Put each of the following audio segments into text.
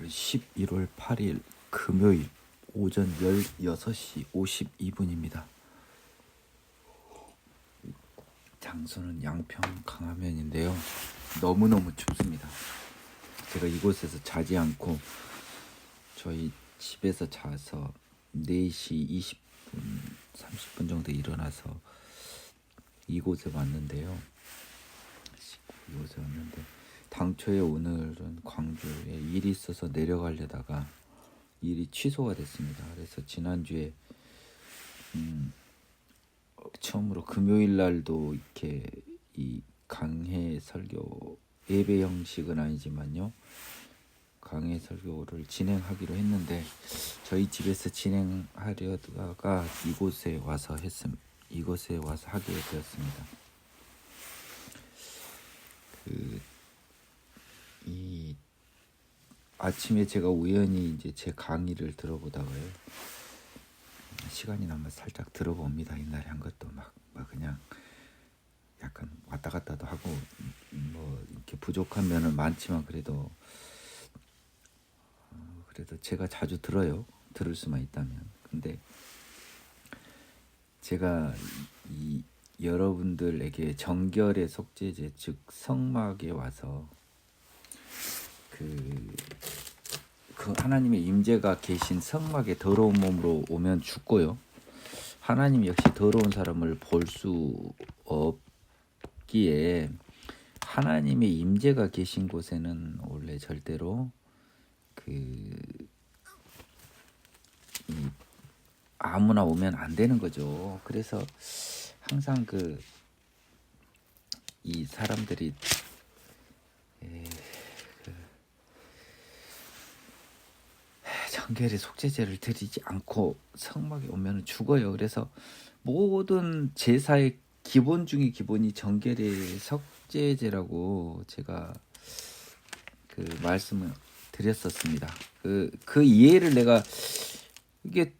오늘은 11월 8일 금요일 오전 16시 52분입니다. 장소는 양평 강화면인데요. 너무너무 춥습니다. 제가 이곳에서 자지 않고 저희 집에서 자서 4시 20분, 30분 정도 일어나서 이곳에 왔는데요. 당초에 오늘은 광주에 일이 있어서 내려가려다가 일이 취소가 됐습니다. 그래서 지난주에 처음으로 금요일 날도 이렇게 이 강해 설교 예배 형식은 아니지만요, 강해 설교를 진행하기로 했는데 저희 집에서 진행하려다가 이곳에 와서 하게 되었습니다. 이 아침에 제가 우연히 이제 제 강의를 들어보다가요, 시간이 나면 살짝 들어봅니다. 옛날에 한 것도 막 그냥 약간 왔다 갔다도 하고 뭐 이렇게 부족한 면은 많지만 그래도 제가 자주 들어요. 들을 수만 있다면. 근데 제가 이 여러분들에게 정결의 속죄제, 즉 성막에 와서 그 하나님의 임재가 계신 성막에 더러운 몸으로 오면 죽고요, 하나님 역시 더러운 사람을 볼 수 없기에 하나님의 임재가 계신 곳에는 원래 절대로 아무나 오면 안 되는 거죠. 그래서 항상 이 사람들이 정결의 속죄제를 드리지 않고 성막에 오면 죽어요. 그래서 모든 제사의 기본 중의 기본이 정결의 속죄제라고 제가 말씀을 드렸었습니다. 그 이해를 내가 이게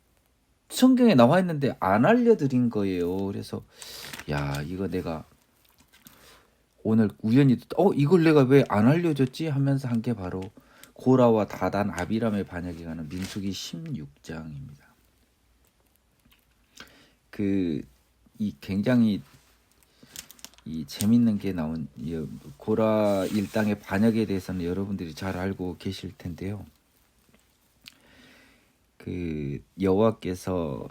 성경에 나와 있는데 안 알려드린 거예요. 그래서 이거 내가 오늘 우연히 이걸 내가 왜 안 알려줬지 하면서 한 게 바로 고라와 다단 아비람의 반역에 관한 민수기 16장입니다. 이 굉장히 이 재밌는 게 나온 고라 일당의 반역에 대해서는 여러분들이 잘 알고 계실 텐데요. 여호와께서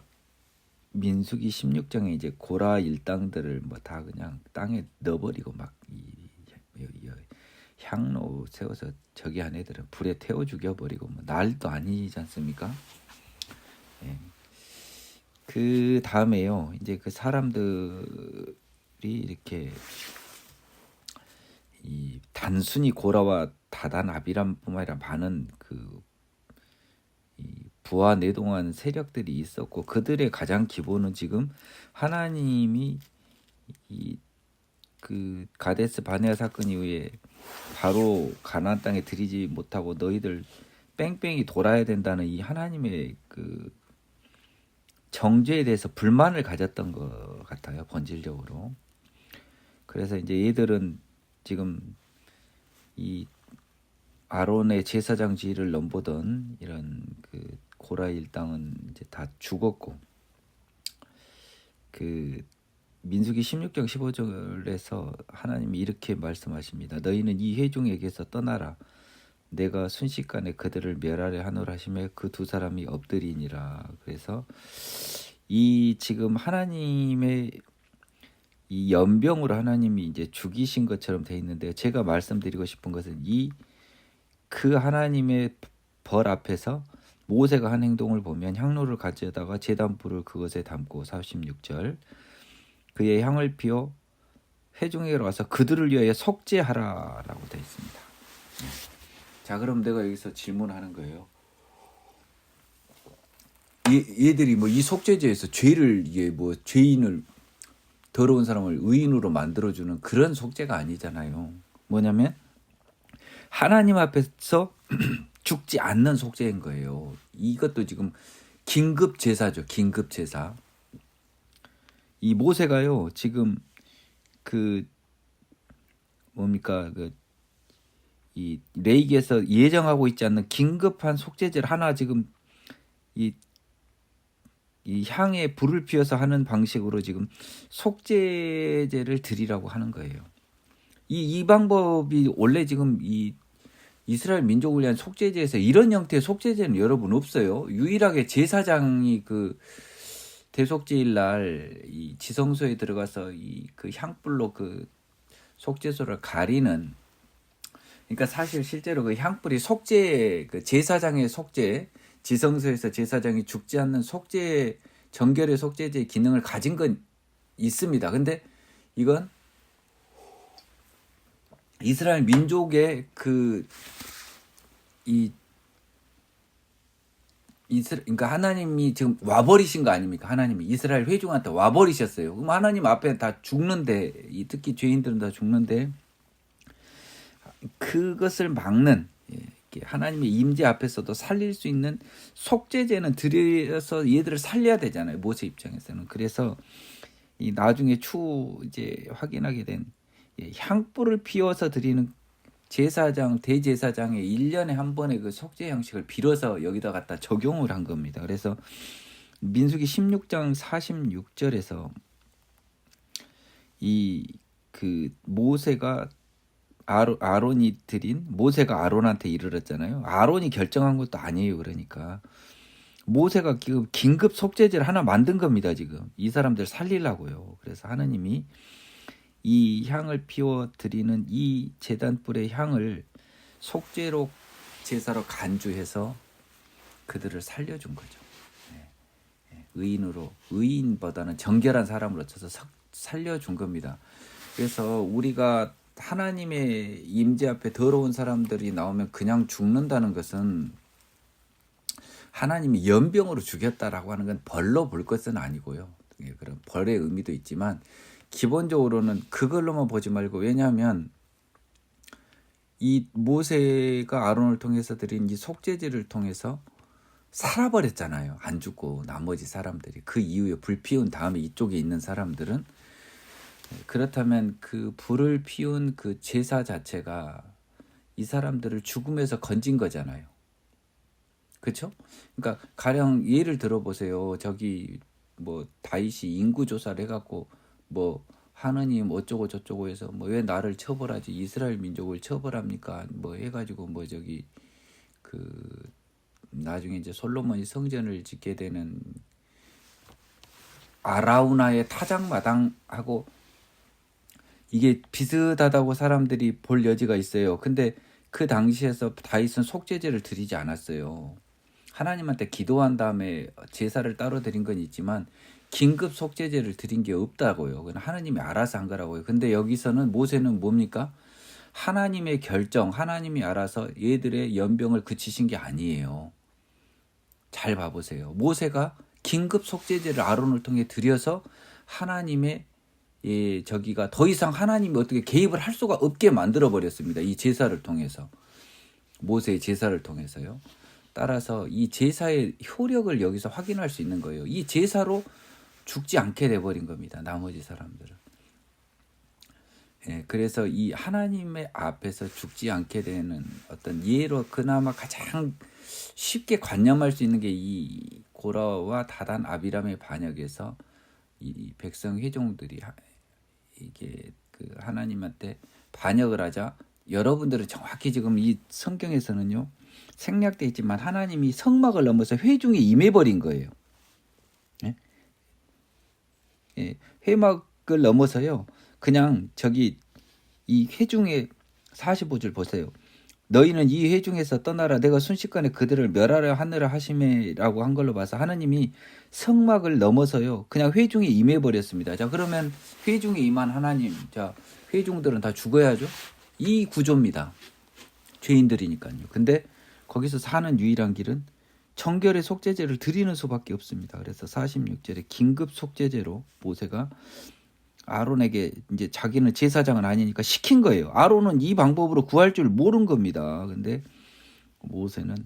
민수기 16장에 이제 고라 일당들을 뭐 다 그냥 땅에 넣어버리고 막 향로 세워서 저기 한 애들은 불에 태워 죽여버리고 뭐 날도 아니지 않습니까? 예. 그 다음에요, 이제 그 사람들이 이렇게 이 단순히 고라와 다단 아비람뿐만 아니라 많은 이 부하 내동한 세력들이 있었고, 그들의 가장 기본은 지금 하나님이 가데스 바네아 사건 이후에 바로 가나안 땅에 들이지 못하고 너희들 뺑뺑이 돌아야 된다는 이 하나님의 정죄에 대해서 불만을 가졌던 것 같아요, 본질적으로. 그래서 이제 얘들은 지금 이 아론의 제사장 지위를 넘보던 이런 고라 일당은 이제 다 죽었고, 민수기 16장 15절에서 하나님이 이렇게 말씀하십니다. 너희는 이 회중에게서 떠나라. 내가 순식간에 그들을 멸하려 하노라 하시며 그 두 사람이 엎드리니라. 그래서 이 지금 하나님의 이 연병으로 하나님이 이제 죽이신 것처럼 돼 있는데, 제가 말씀드리고 싶은 것은 그 하나님의 벌 앞에서 모세가 한 행동을 보면 향로를 가져다가 제단불을 그것에 담고 46절 그의 향을 피워 회중에게로 와서 그들을 위하여 속죄하라라고 되어 있습니다. 자, 그럼 내가 여기서 질문하는 거예요. 얘들이 뭐 이 속죄제에서 죄인을 더러운 사람을 의인으로 만들어주는 그런 속죄가 아니잖아요. 뭐냐면 하나님 앞에서 죽지 않는 속죄인 거예요. 이것도 지금 긴급 제사죠. 긴급 제사. 이 모세가요, 지금 이 레위기에서 예정하고 있지 않는 긴급한 속죄제를 하나 지금 이 향에 불을 피워서 하는 방식으로 지금 속죄제를 드리라고 하는 거예요. 이 방법이 원래 지금 이 이스라엘 민족을 위한 속죄제에서 이런 형태의 속죄제는 여러분 없어요. 유일하게 제사장이 그 대속죄일 날 이 지성소에 들어가서 이 그 향불로 그 속죄소를 가리는, 그러니까 사실 실제로 그 향불이 속죄, 그 제사장의 속죄, 지성소에서 제사장이 죽지 않는 속죄, 정결의 속죄제의 기능을 가진 건 있습니다. 근데 이건 이스라엘 민족의 그러니까 하나님이 지금 와버리신 거 아닙니까? 하나님이 이스라엘 회중한테 와버리셨어요. 그럼 하나님 앞에 다 죽는데, 특히 죄인들은 다 죽는데, 그것을 막는, 하나님의 임재 앞에서도 살릴 수 있는 속죄제는 드려서 얘들을 살려야 되잖아요. 모세 입장에서는. 그래서 이 나중에 이제 확인하게 된 향불을 피워서 드리는 제사장, 대제사장의 1년에 한 번의 그 속죄 형식을 빌어서 여기다 갖다 적용을 한 겁니다. 그래서 민수기 16장 46절에서 모세가 아론이 드린, 모세가 아론한테 이르렀잖아요. 아론이 결정한 것도 아니에요. 그러니까 모세가 긴급 속죄제를 하나 만든 겁니다. 지금 이 사람들 살리려고요. 그래서 하나님이 이 향을 피워 드리는 이 제단불의 향을 속죄로 제사로 간주해서 그들을 살려준 거죠. 의인보다는 정결한 사람으로 쳐서 살려준 겁니다. 그래서 우리가 하나님의 임재 앞에 더러운 사람들이 나오면 그냥 죽는다는 것은 하나님이 연병으로 죽였다라고 하는 건 벌로 볼 것은 아니고요. 그런 벌의 의미도 있지만 기본적으로는 그걸로만 보지 말고, 왜냐하면 이 모세가 아론을 통해서 드린 이 속죄제를 통해서 살아버렸잖아요. 안 죽고 나머지 사람들이 그 이후에 불 피운 다음에 이쪽에 있는 사람들은, 그렇다면 그 불을 피운 그 제사 자체가 이 사람들을 죽음에서 건진 거잖아요. 그렇죠? 그러니까 가령 예를 들어보세요. 저기 뭐 다윗이 인구 조사를 해갖고 뭐 하느님 어쩌고 저쩌고 해서 뭐 왜 나를 처벌하지, 이스라엘 민족을 처벌합니까, 뭐 해가지고 뭐 저기 그 나중에 이제 솔로몬이 성전을 짓게 되는 아라우나의 타작마당하고 이게 비슷하다고 사람들이 볼 여지가 있어요. 근데 그 당시에서 다윗은 속죄제를 드리지 않았어요. 하나님한테 기도한 다음에 제사를 따로 드린 건 있지만 긴급 속죄제를 드린 게 없다고요. 그건 하나님이 알아서 한 거라고요. 근데 여기서는 모세는 뭡니까? 하나님의 결정, 하나님이 알아서 얘들의 연병을 그치신 게 아니에요. 잘 봐보세요. 모세가 긴급 속죄제를 아론을 통해 드려서 하나님의 저기가 더 이상 하나님이 어떻게 개입을 할 수가 없게 만들어 버렸습니다. 이 제사를 통해서. 모세의 제사를 통해서요. 따라서 이 제사의 효력을 여기서 확인할 수 있는 거예요. 이 제사로 죽지 않게 돼버린 겁니다. 나머지 사람들은. 그래서 이 하나님의 앞에서 죽지 않게 되는 어떤 예로 그나마 가장 쉽게 관념할 수 있는 게 이 고라와 다단 아비람의 반역에서 이 백성 회종들이 이게 그 하나님한테 반역을 하자, 여러분들은 정확히 지금 이 성경에서는요 생략되어 있지만 하나님이 성막을 넘어서 회중에 임해버린 거예요. 회막을 넘어서요 그냥 저기 이 회중의 45절 보세요. 너희는 이 회중에서 떠나라, 내가 순식간에 그들을 멸하려 하느라 하심이라고 한 걸로 봐서 하나님이 성막을 넘어서요 그냥 회중에 임해버렸습니다. 자, 그러면 회중에 임한 하나님, 자 회중들은 다 죽어야죠. 이 구조입니다. 죄인들이니까요. 근데 거기서 사는 유일한 길은 정결의 속죄제를 드리는 수밖에 없습니다. 그래서 46절에 긴급 속죄제로 모세가 아론에게, 이제 자기는 제사장은 아니니까 시킨 거예요. 아론은 이 방법으로 구할 줄 모른 겁니다. 근데 모세는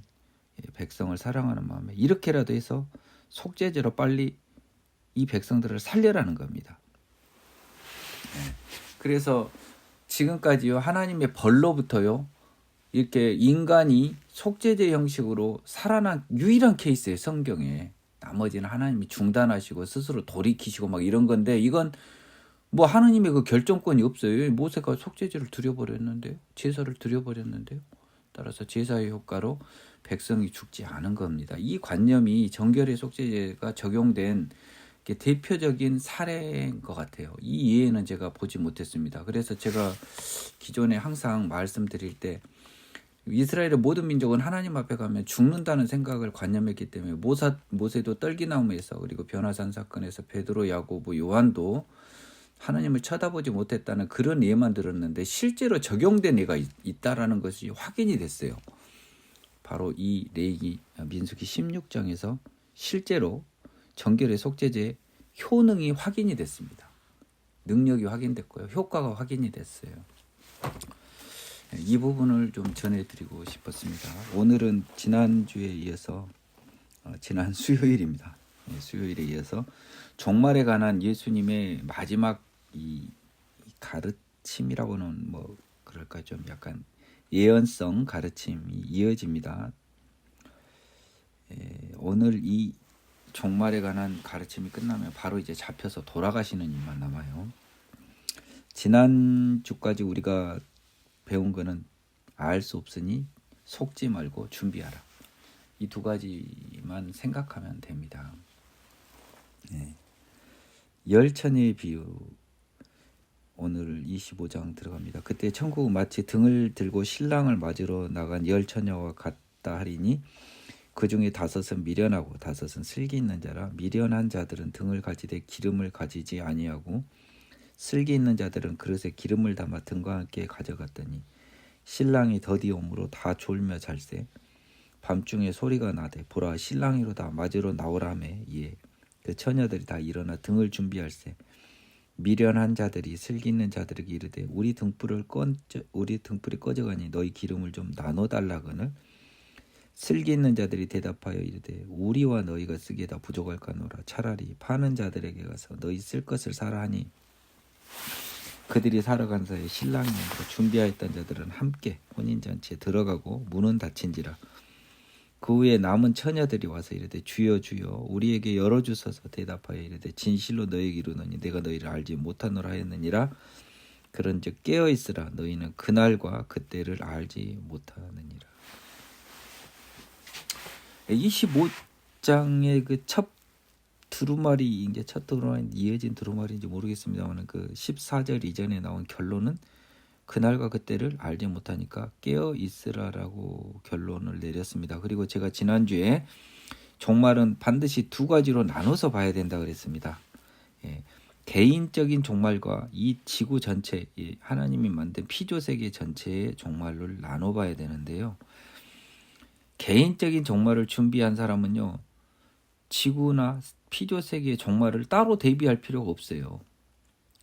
백성을 사랑하는 마음에 이렇게라도 해서 속죄제로 빨리 이 백성들을 살려라는 겁니다. 그래서 지금까지요 하나님의 벌로부터요 이렇게 인간이 속죄제 형식으로 살아난 유일한 케이스예요, 성경에. 나머지는 하나님이 중단하시고 스스로 돌이키시고 막 이런 건데, 이건 뭐 하나님의 그 결정권이 없어요. 모세가 속죄제를 드려버렸는데요. 제사를 드려버렸는데요. 따라서 제사의 효과로 백성이 죽지 않은 겁니다. 이 관념이 정결의 속죄제가 적용된 대표적인 사례인 것 같아요. 이 예에는 제가 보지 못했습니다. 그래서 제가 기존에 항상 말씀드릴 때 이스라엘의 모든 민족은 하나님 앞에 가면 죽는다는 생각을 관념했기 때문에 모세도 떨기나무에서, 그리고 변화산 사건에서 베드로, 야고보, 요한도 하나님을 쳐다보지 못했다는 그런 예만 들었는데, 실제로 적용된 예가 있다라는 것이 확인이 됐어요. 바로 이 레위기 민수기 16장에서 실제로 정결의 속죄제의 효능이 확인이 됐습니다. 능력이 확인됐고요. 효과가 확인이 됐어요. 이 부분을 좀 전해드리고 싶었습니다. 오늘은 지난주에 이어서 지난 수요일입니다. 수요일에 이어서 종말에 관한 예수님의 마지막 이 가르침이라고는 뭐 그럴까, 좀 약간 예언성 가르침이 이어집니다. 오늘 이 종말에 관한 가르침이 끝나면 바로 이제 잡혀서 돌아가시는 일만 남아요. 지난주까지 우리가 배운 거는 알 수 없으니 속지 말고 준비하라. 이 두 가지만 생각하면 됩니다. 열처녀의 비유, 오늘 25장 들어갑니다. 그때 천국은 마치 등을 들고 신랑을 맞으러 나간 열처녀와 같다 하리니 그 중에 5은 미련하고 5은 슬기 있는 자라. 미련한 자들은 등을 가지되 기름을 가지지 아니하고 슬기 있는 자들은 그릇에 기름을 담아 등과 함께 가져갔더니 신랑이 더디 오므로 다 졸며 잘세. 밤중에 소리가 나되 보라 신랑이로다 맞으러 나오라 하매 이에 그 처녀들이 다 일어나 등을 준비할세. 미련한 자들이 슬기 있는 자들에게 이르되 우리 등불이 꺼져가니 너희 기름을 좀 나눠달라거늘. 슬기 있는 자들이 대답하여 이르되 우리와 너희가 쓰기에다 부족할까노라. 차라리 파는 자들에게 가서 너희 쓸 것을 사라 하니 그들이 사러 간 사이에 신랑이 준비하였던 자들은 함께 혼인잔치에 들어가고 문은 닫힌지라. 그 후에 남은 처녀들이 와서 이르되 주여 주여 우리에게 열어주소서. 대답하여 이르되 진실로 너희에게 이르노니 내가 너희를 알지 못하노라 하였느니라. 그런즉 깨어있으라. 너희는 그날과 그때를 알지 못하느니라. 25장의 그 첫 두루마리, 이제 첫 두루마리 이어진 두루마리인지 모르겠습니다만 그 14절 이전에 나온 결론은 그날과 그때를 알지 못하니까 깨어 있으라라고 결론을 내렸습니다. 그리고 제가 지난주에 종말은 반드시 두 가지로 나눠서 봐야 된다 그랬습니다. 개인적인 종말과 이 지구 전체, 하나님이 만든 피조세계 전체의 종말을 나눠봐야 되는데요. 개인적인 종말을 준비한 사람은요, 지구나 피조세계의 종말을 따로 대비할 필요가 없어요.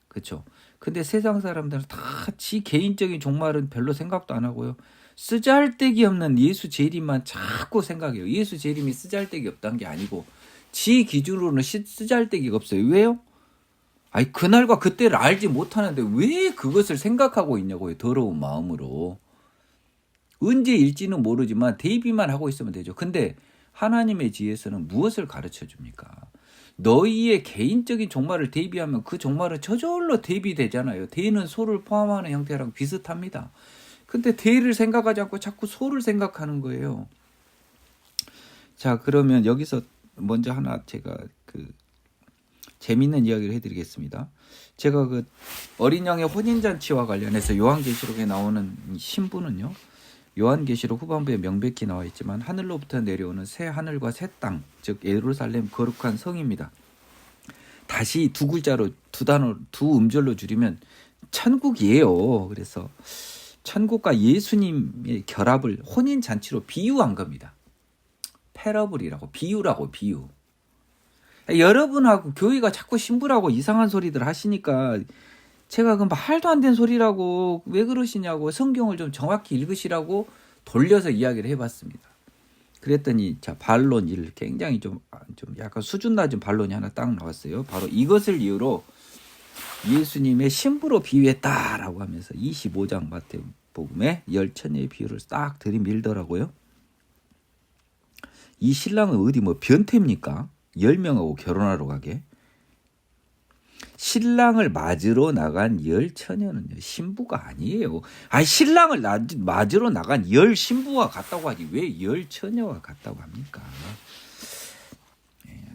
그렇죠? 근데 세상 사람들은 다 지 개인적인 종말은 별로 생각도 안 하고요. 쓰잘데기 없는 예수 재림만 자꾸 생각해요. 예수 재림이 쓰잘데기 없다는 게 아니고 지 기준으로는 쓰잘데기가 없어요. 왜요? 아니 그날과 그때를 알지 못하는데 왜 그것을 생각하고 있냐고요. 더러운 마음으로. 언제일지는 모르지만 대비만 하고 있으면 되죠. 근데 하나님의 지혜에서는 무엇을 가르쳐 줍니까? 너희의 개인적인 종말을 대비하면 그 종말은 저절로 대비되잖아요. 대는 소를 포함하는 형태랑 비슷합니다. 근데 대를 생각하지 않고 자꾸 소를 생각하는 거예요. 자, 그러면 여기서 먼저 하나 제가 재밌는 이야기를 해드리겠습니다. 제가 어린 양의 혼인잔치와 관련해서 요한계시록에 나오는 신부는요, 요한계시록 후반부에 명백히 나와 있지만 하늘로부터 내려오는 새 하늘과 새 땅, 즉 예루살렘 거룩한 성입니다. 다시 두 글자로 두 음절로 줄이면 천국이에요. 그래서 천국과 예수님의 결합을 혼인잔치로 비유한 겁니다. 패러블이라고, 비유라고, 비유. 여러분하고 교회가 자꾸 신부라고 이상한 소리들 하시니까 제가 그 말도 안 되는 소리라고 왜 그러시냐고 성경을 좀 정확히 읽으시라고 돌려서 이야기를 해봤습니다. 그랬더니 자 반론 굉장히 좀 약간 수준 낮은 반론이 하나 딱 나왔어요. 바로 이것을 이유로 예수님의 신부로 비유했다라고 하면서 25장 복음에 열 처녀의 비유를 싹 들이밀더라고요. 이 신랑은 어디 뭐 변태입니까? 10명하고 결혼하러 가게. 신랑을 맞으러 나간 열 처녀는요, 신부가 아니에요. 아니, 신랑을 맞으러 나간 열 신부가 같다고 하지 왜 열 처녀가 같다고 합니까?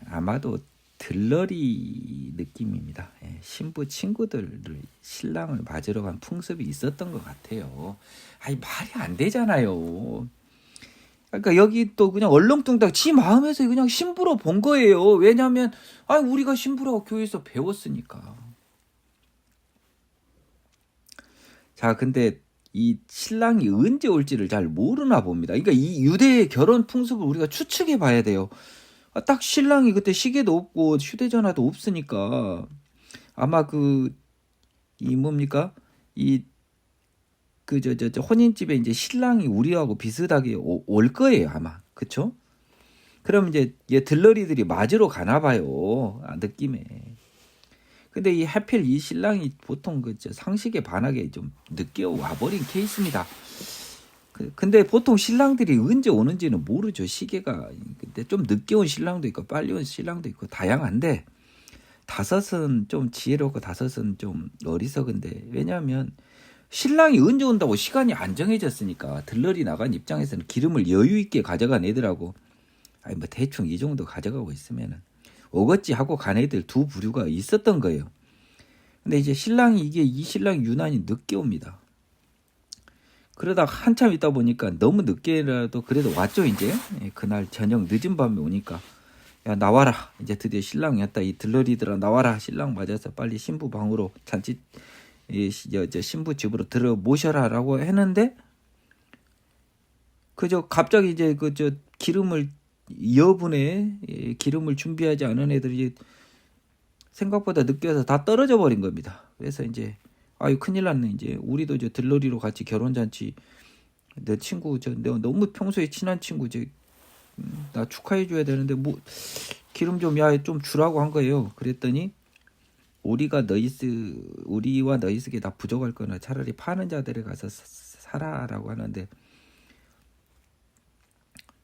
아마도 들러리 느낌입니다. 신부 친구들을 신랑을 맞으러 간 풍습이 있었던 것 같아요. 아니, 말이 안 되잖아요. 그러니까 여기 또 그냥 얼렁뚱땅 지 마음에서 그냥 신부로 본 거예요. 왜냐하면 우리가 신부라고 교회에서 배웠으니까. 자, 근데 이 신랑이 언제 올지를 잘 모르나 봅니다. 그러니까 이 유대의 결혼 풍습을 우리가 추측해 봐야 돼요. 딱 신랑이 그때 시계도 없고 휴대전화도 없으니까 아마 이 뭡니까? 혼인집에 이제 신랑이 우리하고 비슷하게 올 거예요, 아마. 그쵸? 그럼 이제 들러리들이 맞으러 가나 봐요. 느낌에. 근데 하필 이 신랑이 보통 상식에 반하게 좀 늦게 와버린 케이스입니다. 근데 보통 신랑들이 언제 오는지는 모르죠. 시계가. 근데 좀 늦게 온 신랑도 있고 빨리 온 신랑도 있고 다양한데, 다섯은 좀 지혜롭고 다섯은 좀 어리석은데, 왜냐하면 신랑이 언제 온다고 시간이 안 정해졌으니까 들러리 나간 입장에서는 기름을 여유 있게 가져간 애들하고 뭐 대충 이 정도 가져가고 있으면은 오겠지 하고 간 애들 두 부류가 있었던 거예요. 근데 이제 이 신랑이 유난히 늦게 옵니다. 그러다가 한참 있다 보니까 너무 늦게라도 그래도 왔죠, 이제. 그날 저녁 늦은 밤에 오니까, 야, 나와라. 이제 드디어 신랑이었다. 이 들러리들아, 나와라. 신랑 맞아서 빨리 신부 방으로 신부 집으로 들어 모셔라라고 했는데, 갑자기 이제 여분에 기름을 준비하지 않은 애들이 생각보다 늦게 와서 다 떨어져 버린 겁니다. 그래서 이제 큰일 났네. 이제 우리도 들러리로 같이 결혼잔치, 내 친구 내가 너무 평소에 친한 친구 나 축하해 줘야 되는데 뭐 기름 좀 주라고 한 거예요. 그랬더니 우리와 너희에게 다 부족할 거나 차라리 파는 자들에 가서 사라라고 하는데,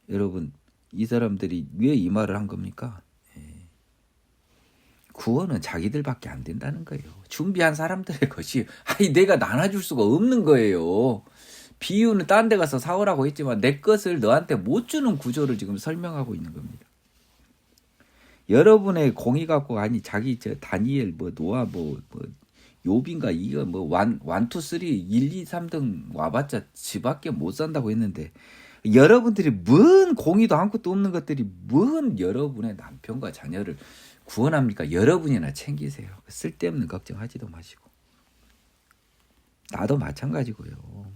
여러분, 이 사람들이 왜 이 말을 한 겁니까? 구원은 자기들밖에 안 된다는 거예요. 준비한 사람들의 것이 내가 나눠줄 수가 없는 거예요. 비유는 딴 데 가서 사오라고 했지만 내 것을 너한테 못 주는 구조를 지금 설명하고 있는 겁니다. 여러분의 공의 갖고 자기 다니엘 노아 요빈가 이거 1, 2, 3 1, 2, 3등 와봤자 지밖에 못 산다고 했는데, 여러분들이 뭔 공의도 아무것도 없는 것들이 뭔 여러분의 남편과 자녀를 구원합니까? 여러분이나 챙기세요. 쓸데없는 걱정하지도 마시고. 나도 마찬가지고요.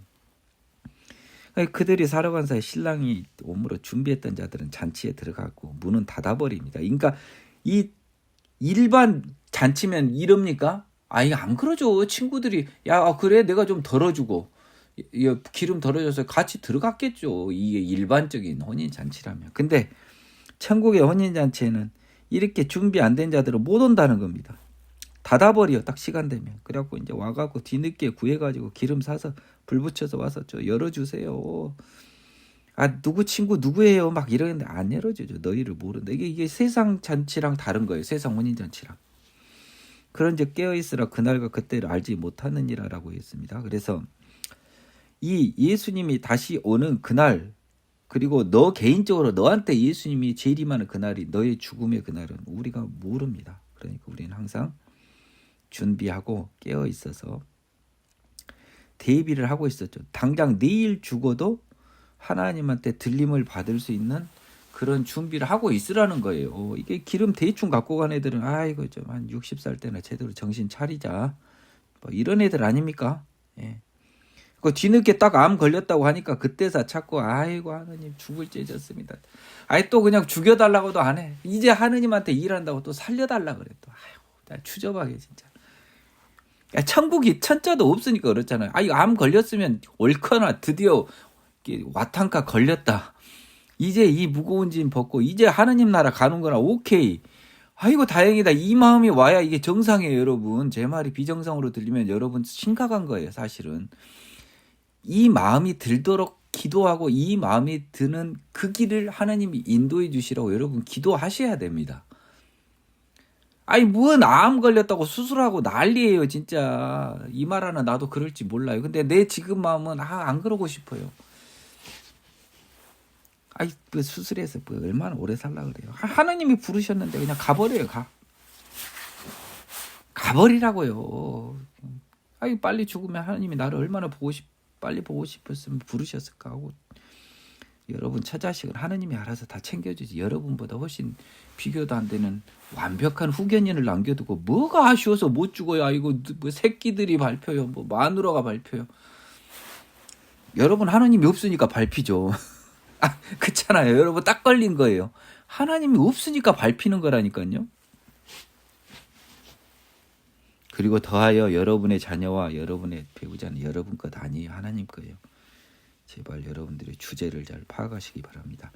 그들이 살아간 사이 신랑이 오므로 준비했던 자들은 잔치에 들어가고 문은 닫아버립니다. 그러니까 이 일반 잔치면 이럽니까? 안 그러죠. 친구들이 야 그래 내가 좀 덜어주고 기름 덜어줘서 같이 들어갔겠죠. 이게 일반적인 혼인잔치라면. 근데 천국의 혼인잔치에는 이렇게 준비 안 된 자들은 못 온다는 겁니다. 닫아버려, 딱 시간 되면. 그래갖고 이제 와갖고 뒤늦게 구해가지고 기름 사서 불 붙여서 와서 열어주세요. 누구 친구 누구예요? 막 이러는데 안 열어주죠. 너희를 모른다. 이게 세상 잔치랑 다른 거예요. 세상 혼인잔치랑. 그런즉 깨어있으라 그날과 그때를 알지 못하느니라라고 했습니다. 그래서 이 예수님이 다시 오는 그날, 그리고 너 개인적으로 너한테 예수님이 재림하는 그날이 너의 죽음의 그날은 우리가 모릅니다. 그러니까 우리는 항상 준비하고 깨어 있어서 대비를 하고 있었죠. 당장 내일 죽어도 하나님한테 들림을 받을 수 있는 그런 준비를 하고 있으라는 거예요. 이게 기름 대충 갖고 간 애들은 이거 좀 한 60살 때나 제대로 정신 차리자, 이런 애들 아닙니까? 예. 그 뒤늦게 딱 암 걸렸다고 하니까 그때서 찾고 하느님 죽을 죄졌습니다. 또 그냥 죽여달라고도 안 해. 이제 하느님한테 일한다고 또 살려달라 그래. 또 나 추접하게 진짜. 천국이 천자도 없으니까 그렇잖아요. 암 걸렸으면 옳거나 드디어 와탕카 걸렸다. 이제 이 무거운 짐 벗고 이제 하느님 나라 가는 거나 오케이. 다행이다. 이 마음이 와야 이게 정상이에요, 여러분. 제 말이 비정상으로 들리면 여러분 심각한 거예요, 사실은. 이 마음이 들도록 기도하고 이 마음이 드는 그 길을 하나님이 인도해 주시라고 여러분 기도하셔야 됩니다. 아니 뭔 암 걸렸다고 수술하고 난리예요 진짜. 이 말 하나 나도 그럴지 몰라요. 근데 내 지금 마음은 안 그러고 싶어요. 아이 뭐 수술해서 뭐 얼마나 오래 살라 그래요. 하나님이 부르셨는데 그냥 가버려요. 가버리라고요. 아이 빨리 죽으면 하나님이 나를 얼마나 빨리 보고 싶었으면 부르셨을까 하고. 여러분 처자식은 하나님이 알아서 다 챙겨주지. 여러분보다 훨씬 비교도 안 되는 완벽한 후견인을 남겨두고 뭐가 아쉬워서 못 죽어요. 아이고 뭐 새끼들이 밟혀요. 뭐 마누라가 밟혀요. 여러분 하나님이 없으니까 밟히죠. 그렇잖아요. 여러분 딱 걸린 거예요. 하나님이 없으니까 밟히는 거라니까요. 그리고 더하여 여러분의 자녀와 여러분의 배우자는 여러분 것 아니에요. 하나님 거예요. 제발 여러분들의 주제를 잘 파악하시기 바랍니다.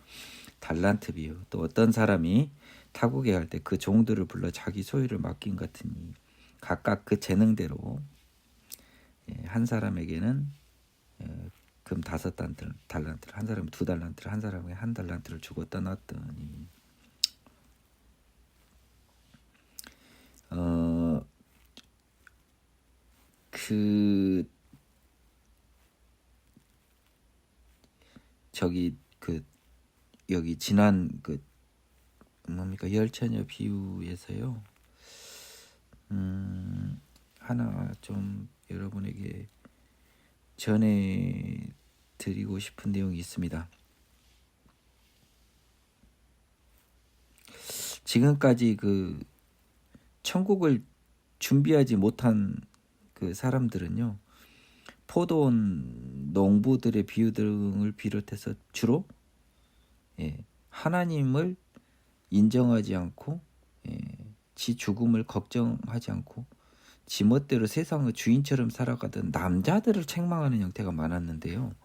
달란트 비유. 또 어떤 사람이 타국에 갈 때 그 종들을 불러 자기 소유를 맡긴 같으니 각각 그 재능대로 한 사람에게는 금 5달란트를, 한 사람은 2달란트를, 한 사람에게 1달란트를 주고 떠났더니 여기 지난 열처녀 비유에서요. 하나 좀 여러분에게 전해 드리고 싶은 내용이 있습니다. 지금까지 천국을 준비하지 못한 사람들은요. 포도원 농부들의 비유 등을 비롯해서 주로 하나님을 인정하지 않고 지 죽음을 걱정하지 않고 지멋대로 세상의 주인처럼 살아가던 남자들을 책망하는 형태가 많았는데요.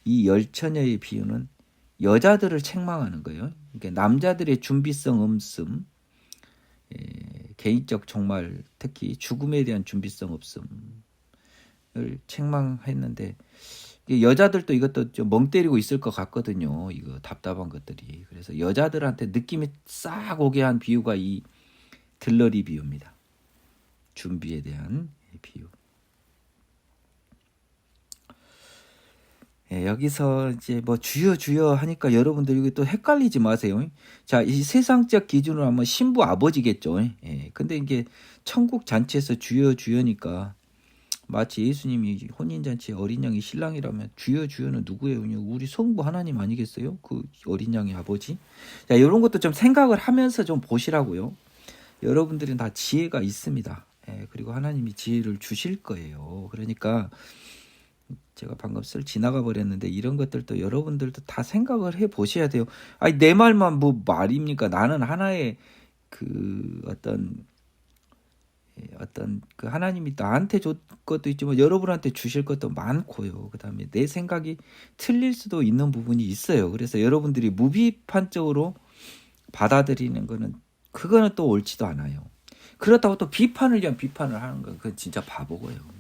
이 열처녀의 비유는 여자들을 책망하는 거예요. 그러니까 남자들의 준비성 없음, 개인적 종말, 특히 죽음에 대한 준비성 없음을 책망했는데 여자들도 이것도 좀 멍 때리고 있을 것 같거든요. 이거 답답한 것들이. 그래서 여자들한테 느낌이 싹 오게 한 비유가 이 들러리 비유입니다. 준비에 대한 비유. 여기서 이제 뭐 주여 하니까 여러분들 이거 또 헷갈리지 마세요. 자, 이 세상적 기준으로 하면 신부 아버지겠죠. 근데 이게 천국 잔치에서 주여니까 마치 예수님이 혼인잔치에 어린 양이 신랑이라면 주여는 누구예요? 우리 성부 하나님 아니겠어요? 그 어린 양의 아버지. 자, 이런 것도 좀 생각을 하면서 좀 보시라고요. 여러분들은 다 지혜가 있습니다. 그리고 하나님이 지혜를 주실 거예요. 그러니까 제가 방금 지나가 버렸는데 이런 것들도 여러분들도 다 생각을 해 보셔야 돼요. 아니 내 말만 뭐 말입니까? 나는 하나의 어떤 하나님이 나한테 줄 것도 있지만 여러분한테 주실 것도 많고요. 그다음에 내 생각이 틀릴 수도 있는 부분이 있어요. 그래서 여러분들이 무비판적으로 받아들이는 그거는 또 옳지도 않아요. 그렇다고 또 비판을 위한 비판을 하는 건 그건 진짜 바보고요.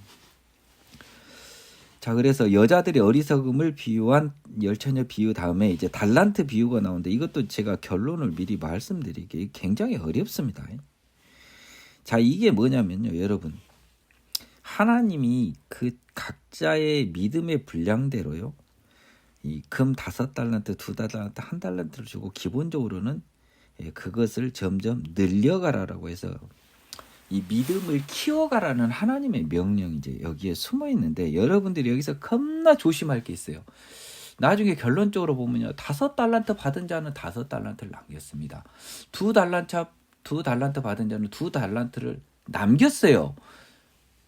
자, 그래서 여자들의 어리석음을 비유한 열처녀 비유 다음에 이제 달란트 비유가 나오는데 이것도 제가 결론을 미리 말씀드리기 굉장히 어렵습니다. 자, 이게 뭐냐면요, 여러분. 하나님이 그 각자의 믿음의 분량대로요. 이 금 5달란트, 2달란트, 1달란트를 주고 기본적으로는 그것을 점점 늘려가라라고 해서 이 믿음을 키워가라는 하나님의 명령이 이제 여기에 숨어 있는데 여러분들이 여기서 겁나 조심할 게 있어요. 나중에 결론적으로 보면요. 5달란트 받은 자는 5달란트를 남겼습니다. 2달란트 받은 자는 2달란트를 남겼어요.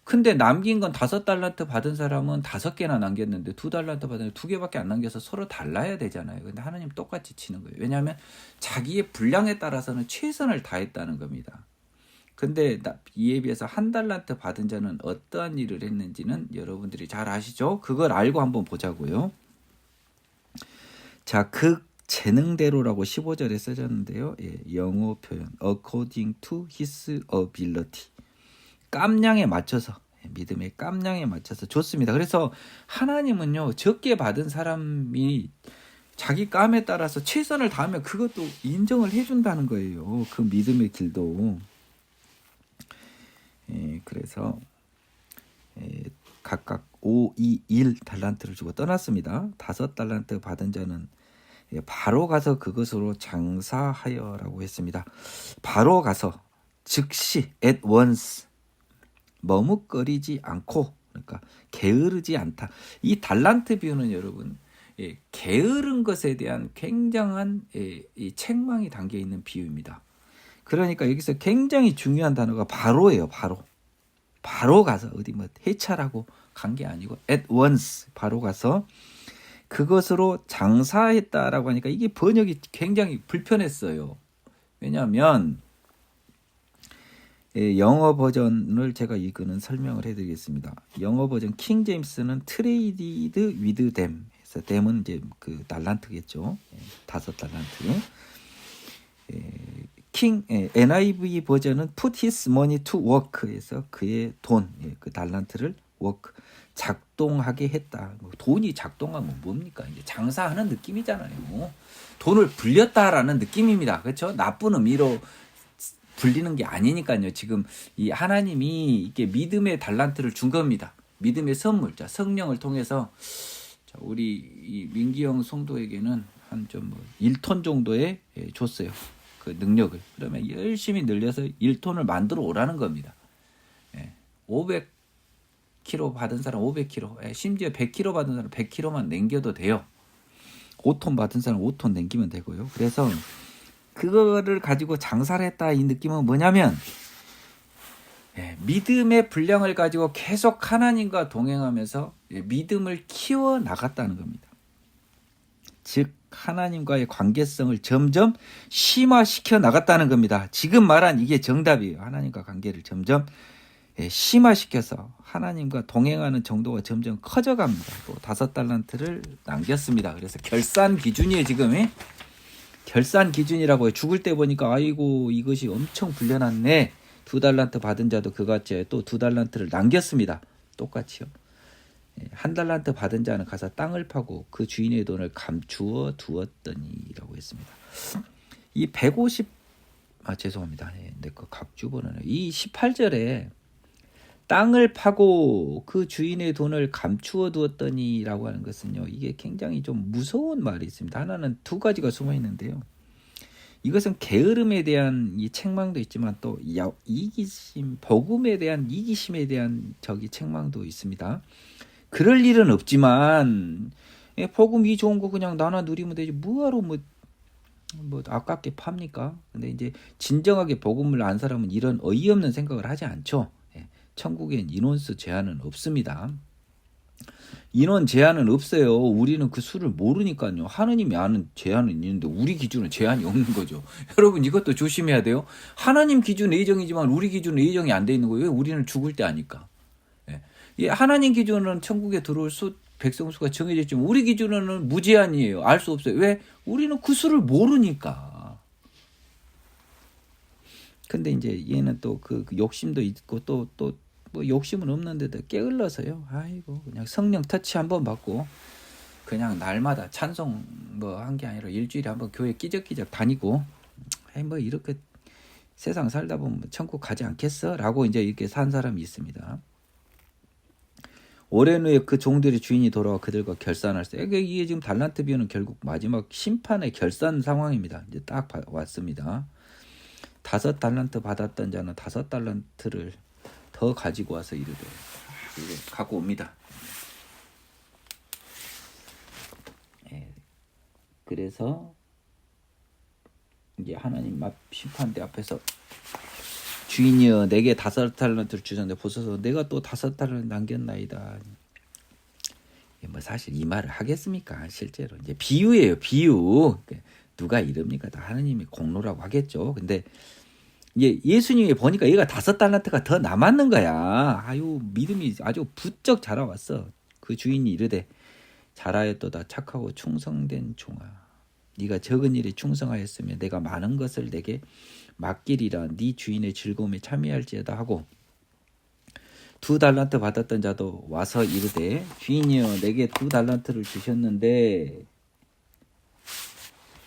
근데 남긴 건 5달란트 받은 사람은 5개나 남겼는데 2달란트 받은 2개밖에 안 남겨서 서로 달라야 되잖아요. 근데 하나님 똑같이 치는 거예요. 왜냐하면 자기의 분량에 따라서는 최선을 다했다는 겁니다. 근데 이에 비해서 1달란트 받은 자는 어떠한 일을 했는지는 여러분들이 잘 아시죠? 그걸 알고 한번 보자고요. 자, 그 재능대로라고 15절에 써졌는데요. 영어 표현 according to his ability. 깜냥에 맞춰서 믿음의 깜냥에 맞춰서 줬습니다. 그래서 하나님은요, 적게 받은 사람이 자기 깜에 따라서 최선을 다하면 그것도 인정을 해준다는 거예요. 그 믿음의 길도. 그래서 각각 5, 2, 1 달란트를 주고 떠났습니다. 5달란트 받은 자는 바로 가서 그것으로 장사하여라고 했습니다. 바로 가서 즉시 at once 머뭇거리지 않고, 그러니까 게으르지 않다. 이 달란트 비유는 여러분 게으른 것에 대한 굉장한 이 책망이 담겨 있는 비유입니다. 그러니까 여기서 굉장히 중요한 단어가 바로예요. 바로 가서 어디 뭐 해찰하고 간 게 아니고 at once 바로 가서 그것으로 장사했다라고 하니까 이게 번역이 굉장히 불편했어요. 왜냐하면 영어 버전을 제가 이거는 설명을 해드리겠습니다. 영어 버전 킹 제임스는 traded with them. 그래서 them은 이제 그 달란트겠죠. 5달란트. NIV 버전은 put his money to work에서 그의 돈, 그 달란트를 work 작동하게 했다. 돈이 작동하면 뭡니까? 이제 장사하는 느낌이잖아요. 돈을 불렸다라는 느낌입니다. 그렇죠? 나쁜 의미로 불리는 게 아니니까요. 지금 이 하나님이 이렇게 믿음의 달란트를 준 겁니다. 믿음의 선물, 자 성령을 통해서 우리 이 민기영 성도에게는 한 좀 1톤 정도의 줬어요. 그 능력을. 그러면 열심히 늘려서 1톤을 만들어 오라는 겁니다. 500kg 받은 사람 500kg, 심지어 100kg 받은 사람 100kg만 남겨도 돼요. 5톤 받은 사람 5톤 남기면 되고요. 그래서 그거를 가지고 장사를 했다. 이 느낌은 뭐냐면 믿음의 분량을 가지고 계속 하나님과 동행하면서 믿음을 키워 나갔다는 겁니다. 즉 하나님과의 관계성을 점점 심화시켜 나갔다는 겁니다. 지금 말한 이게 정답이에요. 하나님과 관계를 점점 심화시켜서 하나님과 동행하는 정도가 점점 커져갑니다. 또 5달란트를 남겼습니다. 그래서 결산 기준이에요. 지금 결산 기준이라고 해요. 죽을 때 보니까 아이고 이것이 엄청 불려놨네. 2달란트 받은 자도 그같이 또 2달란트를 남겼습니다. 똑같이요. 1달란트 받은 자는 가서 땅을 파고 그 주인의 돈을 감추어 두었더니라고 했습니다. 이 150, 죄송합니다. 내 거 각주번호는 이 18절에 땅을 파고 그 주인의 돈을 감추어 두었더니라고 하는 것은요, 이게 굉장히 좀 무서운 말이 있습니다. 하나는 2가지가 숨어 있는데요. 이것은 게으름에 대한 이 책망도 있지만 또 이기심, 복음에 대한 이기심에 대한 책망도 있습니다. 그럴 일은 없지만 복음이 좋은 거 그냥 나나 누리면 되지 뭐하러 뭐 아깝게 팝니까? 근데 이제 진정하게 복음을 안 사람은 이런 어이없는 생각을 하지 않죠. 천국엔 인원수 제한은 없습니다. 인원 제한은 없어요. 우리는 그 수를 모르니까요. 하느님이 아는 제한은 있는데 우리 기준은 제한이 없는 거죠. 여러분 이것도 조심해야 돼요. 하나님 기준 예정이지만 우리 기준은 예정이 안 돼 있는 거예요. 왜? 우리는 죽을 때 아니까. 하나님 기준은 천국에 들어올 수 백성 수가 정해져 있지만 우리 기준은 무제한이에요. 알 수 없어요. 왜? 우리는 그 수를 모르니까. 근데 이제 얘는 또 그 욕심도 있고 또 뭐 욕심은 없는데도 게을러서요. 아이고 그냥 성령 터치 한번 받고 그냥 날마다 찬송 뭐 한 게 아니라 일주일에 한번 교회 끼적끼적 다니고 뭐 이렇게 세상 살다 보면 천국 가지 않겠어라고 이제 이렇게 산 사람이 있습니다. 오랜 후에 그 종들의 주인이 돌아와 그들과 결산할 때 이게 지금 달란트 비유는 결국 마지막 심판의 결산 상황입니다. 이제 딱 왔습니다. 5달란트 받았던 자는 5달란트를 더 가지고 와서 이르되 갖고 옵니다. 그래서 이제 하나님 심판대 앞에서 주인이여 내게 5달란트를 주셨는데 보소서 내가 또 5달란트 남겼나이다. 뭐 사실 이 말을 하겠습니까? 실제로 이제 비유예요. 비유. 누가 이럽니까? 다 하나님의 공로라고 하겠죠. 근데 이제 예수님이 보니까 얘가 5달란트가 더 남았는 거야. 아유 믿음이 아주 부쩍 자라왔어. 그 주인이 이르되 잘하였도다 착하고 충성된 종아. 네가 적은 일에 충성하였으면 내가 많은 것을 내게 맡기리라. 네 주인의 즐거움에 참여할지어다 하고 2달란트 받았던 자도 와서 이르되 주인이여 내게 2달란트를 주셨는데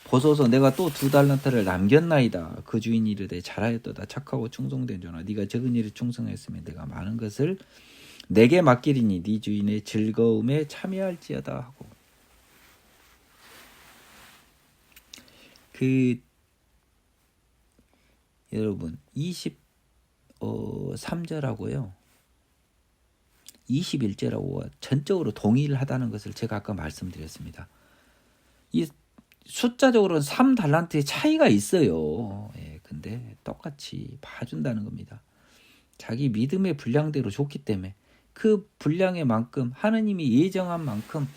보소서 내가 또 2달란트를 남겼나이다. 그 주인이 이르되 잘하였도다. 착하고 충성된 자나 네가 적은 일에 충성했으면 내가 많은 것을 내게 맡기리니 네 주인의 즐거움에 참여할지어다 하고. 여러분 23절하고요 21절하고 전적으로 동일하다는 것을 제가 아까 말씀드렸습니다. 이 숫자적으로는 3달란트의 차이가 있어요. 근데 똑같이 봐준다는 겁니다. 자기 믿음의 분량대로 줬기 때문에 그 분량의 만큼 하나님이 예정한 만큼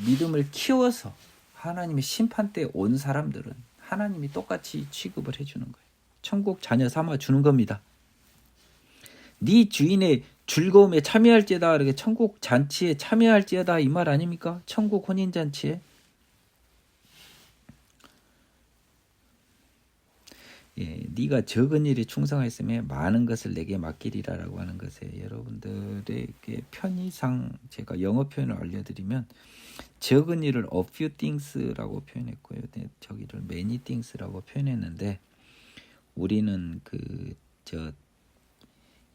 믿음을 키워서 하나님의 심판대에 온 사람들은 하나님이 똑같이 취급을 해주는 거예요. 천국 자녀 삼아주는 겁니다. 네 주인의 즐거움에 참여할지어다. 이렇게 천국 잔치에 참여할지어다 이 말 아닙니까? 천국 혼인잔치에. 네가 적은 일에 충성했으면 많은 것을 내게 맡기리라라고 하는 것에 여러분들에게 편의상 제가 영어 표현을 알려드리면 적은 일을 a few things라고 표현했고요. 저기를 many things라고 표현했는데 우리는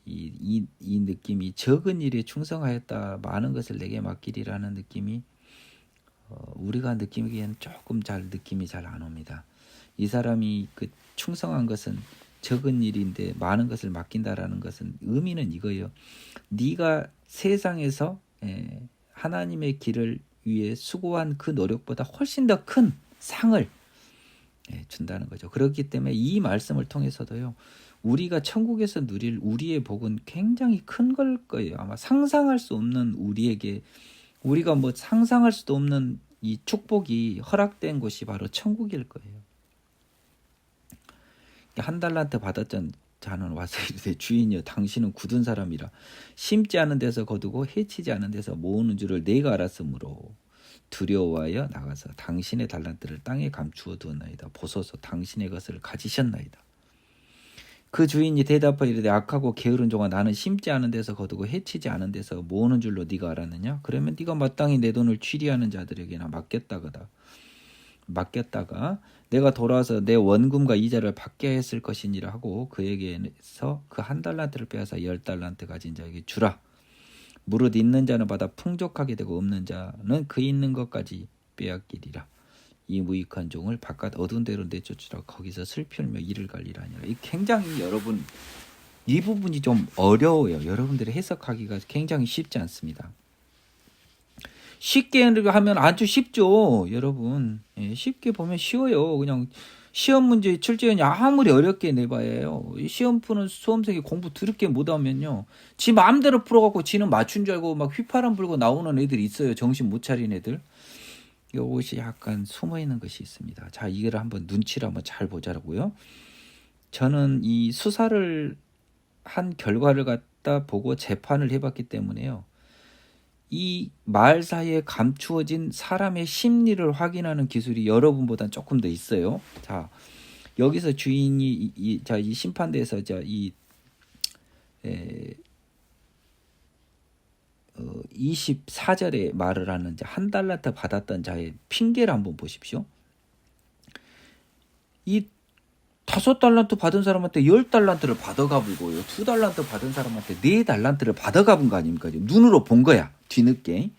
이 느낌이 적은 일에 충성하였다 많은 것을 내게 맡기리라는 느낌이 우리가 느끼기에는 조금 느낌이 잘 안 옵니다. 이 사람이 충성한 것은 적은 일인데 많은 것을 맡긴다라는 것은 의미는 이거예요. 네가 세상에서 하나님의 길을 위해 수고한 그 노력보다 훨씬 더 큰 상을 준다는 거죠. 그렇기 때문에 이 말씀을 통해서도요. 우리가 천국에서 누릴 우리의 복은 굉장히 큰 걸 거예요. 아마 상상할 수 없는 우리가 상상할 수도 없는 이 축복이 허락된 곳이 바로 천국일 거예요. 1달란트 받았던 자는 와서 이르되 주인이여 당신은 굳은 사람이라 심지 않은 데서 거두고 해치지 않은 데서 모으는 줄을 내가 알았으므로 두려워하여 나가서 당신의 달란트를 땅에 감추어 두었나이다. 보소서 당신의 것을 가지셨나이다. 그 주인이 대답하여 이르되 악하고 게으른 종아 나는 심지 않은 데서 거두고 해치지 않은 데서 모으는 줄로 네가 알았느냐? 그러면 네가 마땅히 내 돈을 취리하는 자들에게나 맡겼다가 내가 돌아와서 내 원금과 이자를 받게 했을 것이니라 하고 그에게서 그 1달란트를 빼앗아 10달란트 가진 자에게 주라. 무릇 있는 자는 받아 풍족하게 되고 없는 자는 그 있는 것까지 빼앗기리라. 이 무익한 종을 바깥 어두운 데로 내쫓으라. 거기서 슬피 울며 이를 갈리라 하니라. 굉장히 여러분 이 부분이 좀 어려워요. 여러분들이 해석하기가 굉장히 쉽지 않습니다. 쉽게 하면 아주 쉽죠. 여러분 쉽게 보면 쉬워요. 그냥 시험 문제 출제원이 아무리 어렵게 내봐요. 시험 푸는 수험생이 공부 더럽게 못하면요. 지 마음대로 풀어갖고 지는 맞춘 줄 알고 막 휘파람 불고 나오는 애들이 있어요. 정신 못 차린 애들. 이것이 약간 숨어있는 것이 있습니다. 자, 이거를 한번 눈치를 한번 잘 보자고요. 저는 이 수사를 한 결과를 갖다 보고 재판을 해봤기 때문에요. 이 말 사이에 감추어진 사람의 심리를 확인하는 기술이 여러분보다는 조금 더 있어요. 자, 여기서 주인이 이 심판대에서 24절에 말을 하는 1달란트 받았던 자의 핑계를 한번 보십시오. 이 5달란트 받은 사람한테 10달란트를 받아가불고요. 2달란트 받은 사람한테 4달란트를 받아가본 거 아닙니까? 눈으로 본 거야. 뒤늦게.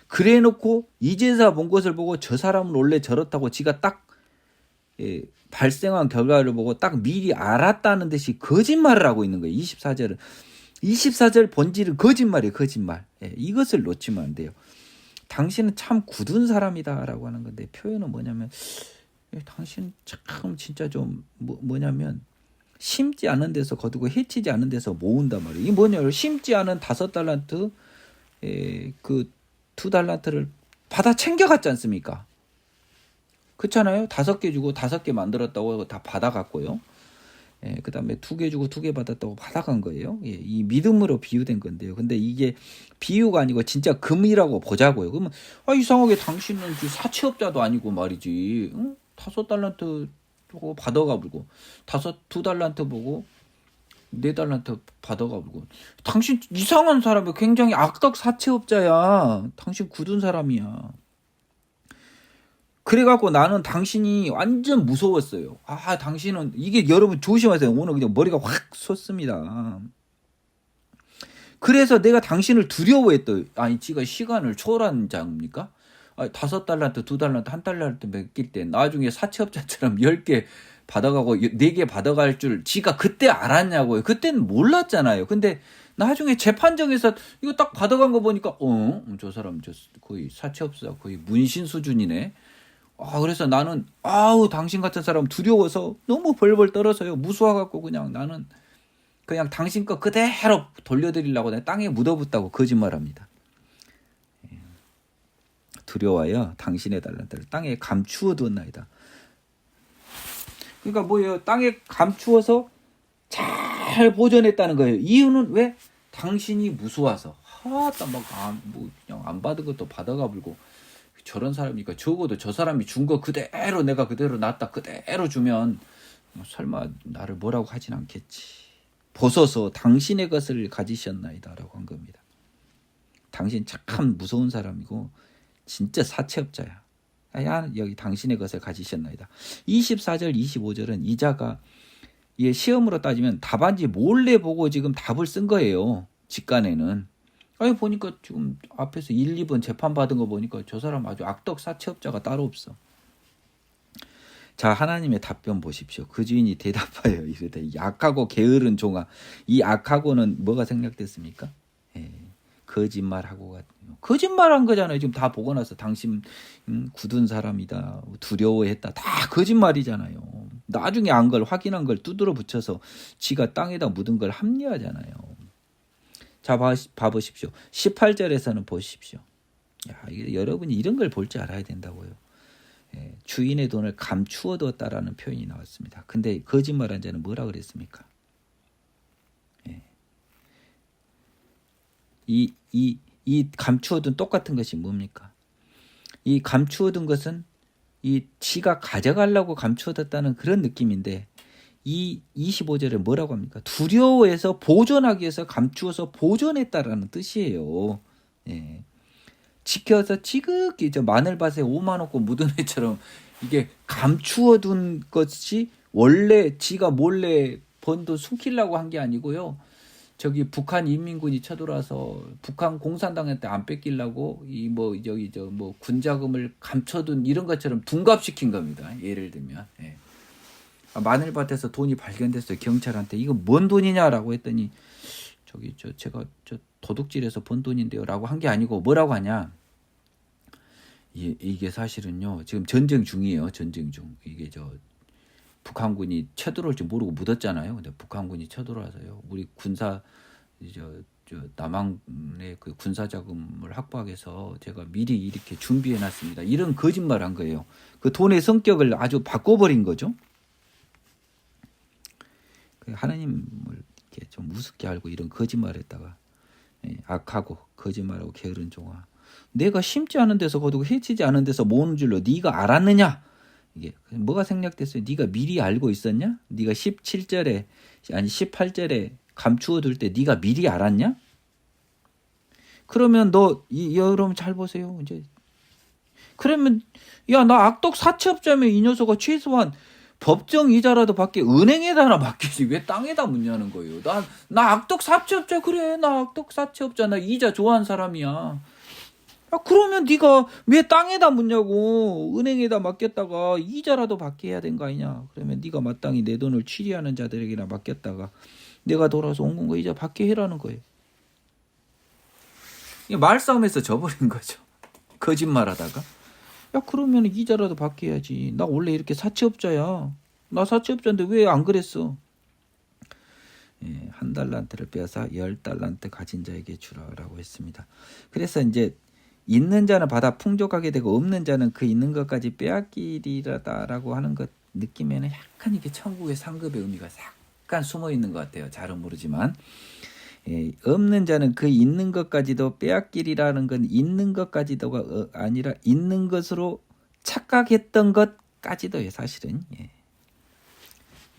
그래 놓고 이제서 본 것을 보고 저 사람은 원래 저렇다고 지가 딱 발생한 결과를 보고 딱 미리 알았다는 듯이 거짓말을 하고 있는 거예요. 24절 본질은 거짓말이에요. 거짓말. 이것을 놓치면 안 돼요. 당신은 참 굳은 사람이다 라고 하는 건데 표현은 뭐냐면 당신 참 진짜 좀 뭐냐면 심지 않은 데서 거두고 해치지 않은 데서 모은단 말이에요. 이게 뭐냐면 심지 않은 5달란트 그 2달란트를 받아 챙겨갔지 않습니까? 그렇잖아요. 5개 주고 5개 만들었다고 다 받아갔고요. 그 다음에 2개 주고 2개 받았다고 받아간 거예요. 이 믿음으로 비유된 건데요. 근데 이게 비유가 아니고 진짜 금이라고 보자고요. 그러면 이상하게 당신은 사채업자도 아니고 말이지. 응? 5달란트 보고 받아가 보고 2달란트 보고 4달란트 받아가지고 당신 이상한 사람이야. 굉장히 악덕 사채업자야. 당신 굳은 사람이야. 그래갖고 나는 당신이 완전 무서웠어요. 당신은 이게 여러분 조심하세요. 오늘 그냥 머리가 확 솟습니다. 그래서 내가 당신을 두려워했어요. 아니 지가 시간을 초월한 자입니까? 5달란트, 2달란트, 1달란트 맡길 때 나중에 사채업자처럼 10개 받아가고 4개 받아갈 줄 지가 그때 알았냐고요. 그때는 몰랐잖아요. 근데 나중에 재판정에서 이거 딱 받아간 거 보니까 저 사람 거의 사채업자 거의 문신 수준이네. 그래서 나는 당신 같은 사람 두려워서 너무 벌벌 떨어서요. 무서워갖고 나는 그냥 당신 거 그대로 돌려드리려고 내가 땅에 묻어붙다고 거짓말합니다. 두려워요. 당신의 달란트를 땅에 감추어 두었나이다. 그러니까 뭐예요? 땅에 감추어서 잘 보존했다는 거예요. 이유는 왜? 당신이 무서워서. 그냥 안 받은 것도 받아가 불고 저런 사람이니까 적어도 저 사람이 준 거 그대로 내가 그대로 놨다 그대로 주면 설마 나를 뭐라고 하진 않겠지. 벗어서 당신의 것을 가지셨나이다 라고 한 겁니다. 당신 참 무서운 사람이고 진짜 사채업자야. 여기 당신의 것을 가지셨나이다. 24절 25절은 이자가 시험으로 따지면 답안지 몰래 보고 지금 답을 쓴 거예요. 직간에는. 보니까 지금 앞에서 1, 2번 재판받은 거 보니까 저 사람 아주 악덕 사채업자가 따로 없어. 자, 하나님의 답변 보십시오. 그 주인이 대답하여 이르되 악하고 게으른 종아. 이 악하고는 뭐가 생략됐습니까? 거짓말하고 거짓말한 거잖아요. 지금 다 보고 나서 당신 굳은 사람이다. 두려워했다. 다 거짓말이잖아요. 나중에 안 걸 확인한 걸 두드러 붙여서 지가 땅에다 묻은 걸 합리화하잖아요. 자, 봐보십시오. 18절에서는 보십시오. 여러분이 이런 걸 볼 줄 알아야 된다고요. 주인의 돈을 감추어 두었다라는 표현이 나왔습니다. 근데 거짓말한 자는 뭐라 그랬습니까? 이 감추어둔 똑같은 것이 뭡니까? 이 감추어둔 것은 이 지가 가져가려고 감추어뒀다는 그런 느낌인데 이 25절에 뭐라고 합니까? 두려워해서 보존하기 위해서 감추어서 보존했다라는 뜻이에요. 지켜서 지극히 마늘밭에 5만 원고 묻은 애처럼 이게 감추어둔 것이 원래 지가 몰래 번 돈 숨기려고 한 게 아니고요. 저기 북한 인민군이 쳐들어와서 북한 공산당한테 안 뺏기려고 군자금을 감춰둔 이런 것처럼 둔갑시킨 겁니다. 예를 들면 마늘밭에서 돈이 발견됐어요. 경찰한테 이거 뭔 돈이냐라고 했더니 제가 도둑질해서 번 돈인데요라고 한 게 아니고 뭐라고 하냐? 이게 사실은요. 지금 전쟁 중이에요. 전쟁 중. 이게 북한군이 쳐들어올 줄 모르고 묻었잖아요. 근데 북한군이 쳐들어와서요. 우리 군사 남한의 그 군사 자금을 확보하기 위해서 제가 미리 이렇게 준비해 놨습니다. 이런 거짓말을 한 거예요. 그 돈의 성격을 아주 바꿔버린 거죠. 하나님을 이렇게 좀 우습게 알고 이런 거짓말했다가 악하고 거짓말하고 게으른 종아. 내가 심지 않은 데서 거두고 해치지 않은 데서 모으는 줄로 네가 알았느냐? 이게 뭐가 생략됐어요? 네가 미리 알고 있었냐? 네가 17절에 아니 18절에 감추어 둘 때 네가 미리 알았냐? 그러면 여러분 잘 보세요. 이제 그러면 나 악덕 사채업자면 이 녀석아 최소한 법정 이자라도 받게 은행에다나 맡기지 왜 땅에다 묻냐는 거예요. 나 악덕 사채업자 그래. 나 악덕 사채업자 나 이자 좋아하는 사람이야. 그러면 네가 왜 땅에다 묻냐고. 은행에다 맡겼다가 이자라도 받게 해야 되는 거 아니냐. 그러면 네가 마땅히 내 돈을 취리하는 자들에게나 맡겼다가 내가 돌아서 온 거 이자 받게 해라는 거예요. 말싸움에서 져버린 거죠. 거짓말하다가. 그러면 이자라도 받게 해야지. 나 원래 이렇게 사채업자야. 나 사채업자인데 왜 안 그랬어? 1달란트를 빼앗아 10달란트 가진 자에게 주라라고 했습니다. 그래서 이제 있는 자는 받아 풍족하게 되고 없는 자는 그 있는 것까지 빼앗기리라다라고 하는 것 느낌에는 약간 이게 천국의 상급의 의미가 약간 숨어 있는 것 같아요. 잘은 모르지만 없는 자는 그 있는 것까지도 빼앗기리라는 건 있는 것까지도가 아니라 있는 것으로 착각했던 것까지도예요. 사실은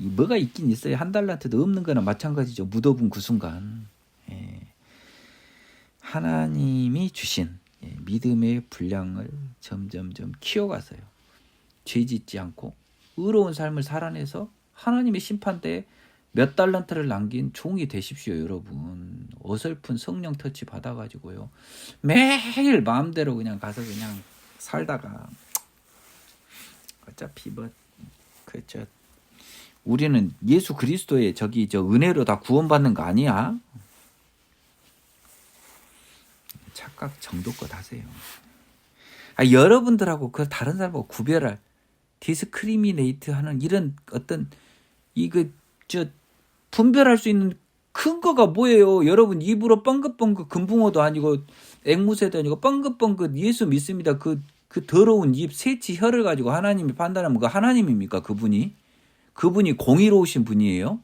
뭐가 있긴 있어요. 한 달란트도 없는 거나 마찬가지죠. 무덤은 그 순간. 예. 하나님이 주신 믿음의 분량을 점점점 키워가서요. 죄 짓지 않고 의로운 삶을 살아내서 하나님의 심판대에 몇 달란트를 남긴 종이 되십시오, 여러분. 어설픈 성령 터치 받아가지고요. 매일 마음대로 그냥 가서 그냥 살다가 어차피 그렇죠. 우리는 예수 그리스도의 은혜로 다 구원받는 거 아니야? 착각 정도껏 하세요. 여러분들하고 그 다른 사람하고 구별할 디스크리미네이트 하는 이런 어떤 분별할 수 있는 근거가 뭐예요? 여러분 입으로 뻥긋뻥긋 금붕어도 아니고 앵무새도 아니고 뻥긋뻥긋 예수 믿습니다. 그 더러운 입 새치 혀를 가지고 하나님이 판단하면 그 하나님입니까? 그분이 공의로우신 분이에요?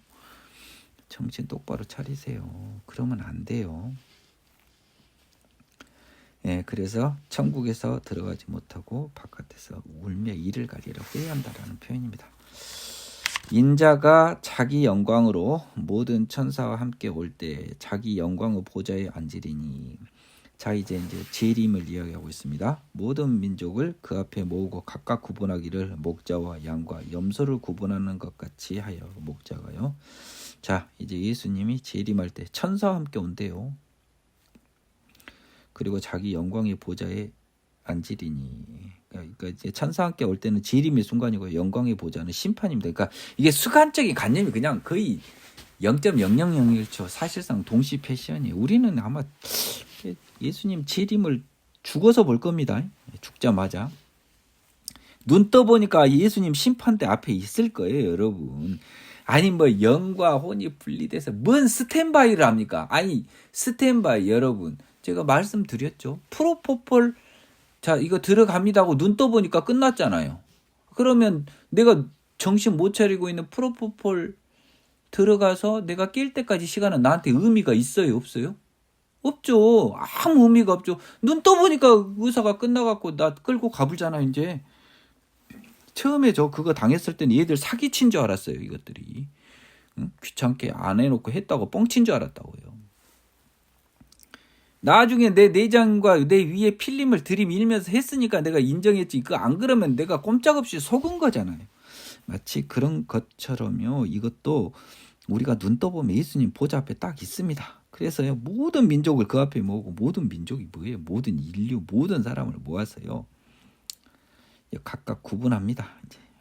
정신 똑바로 차리세요. 그러면 안 돼요. 예, 그래서 천국에서 들어가지 못하고 바깥에서 울며 이를 가리라 회개한다라는 표현입니다. 인자가 자기 영광으로 모든 천사와 함께 올 때 자기 영광의 보좌에 앉으리니. 자, 이제 재림을 이야기하고 있습니다. 모든 민족을 그 앞에 모으고 각각 구분하기를 목자와 양과 염소를 구분하는 것 같이 하여. 목자가요. 자, 이제 예수님이 재림할 때 천사와 함께 온대요. 그리고 자기 영광의 보좌에 앉으리니. 그러니까 이제 천사와 함께 올 때는 재림의 순간이고 영광의 보좌는 심판입니다. 그러니까 이게 수간적인 관념이 그냥 거의 0.0001초 사실상 동시 패션이에요. 우리는 아마 예수님 재림을 죽어서 볼 겁니다. 죽자마자. 눈 떠보니까 예수님 심판대 앞에 있을 거예요, 여러분. 아니 영과 혼이 분리돼서 뭔 스탠바이를 합니까? 아니 스탠바이 여러분. 제가 말씀드렸죠. 프로포폴 자 이거 들어갑니다 하고 눈 떠보니까 끝났잖아요. 그러면 내가 정신 못 차리고 있는 프로포폴 들어가서 내가 낄 때까지 시간은 나한테 의미가 있어요? 없어요? 없죠. 아무 의미가 없죠. 눈 떠보니까 의사가 끝나갖고 나 끌고 가불잖아 이제. 처음에 저 그거 당했을 때는 얘들 사기친 줄 알았어요. 이것들이. 응? 귀찮게 안 해놓고 했다고 뻥친 줄 알았다고요. 나중에 내 내장과 내 위에 필름을 들이밀면서 했으니까 내가 인정했지. 그거 안 그러면 내가 꼼짝없이 속은 거잖아요. 마치 그런 것처럼요. 이것도 우리가 눈 떠보면 예수님 보좌 앞에 딱 있습니다. 그래서요. 모든 민족을 그 앞에 모으고 모든 민족이 뭐예요? 모든 인류, 모든 사람을 모아서요. 각각 구분합니다.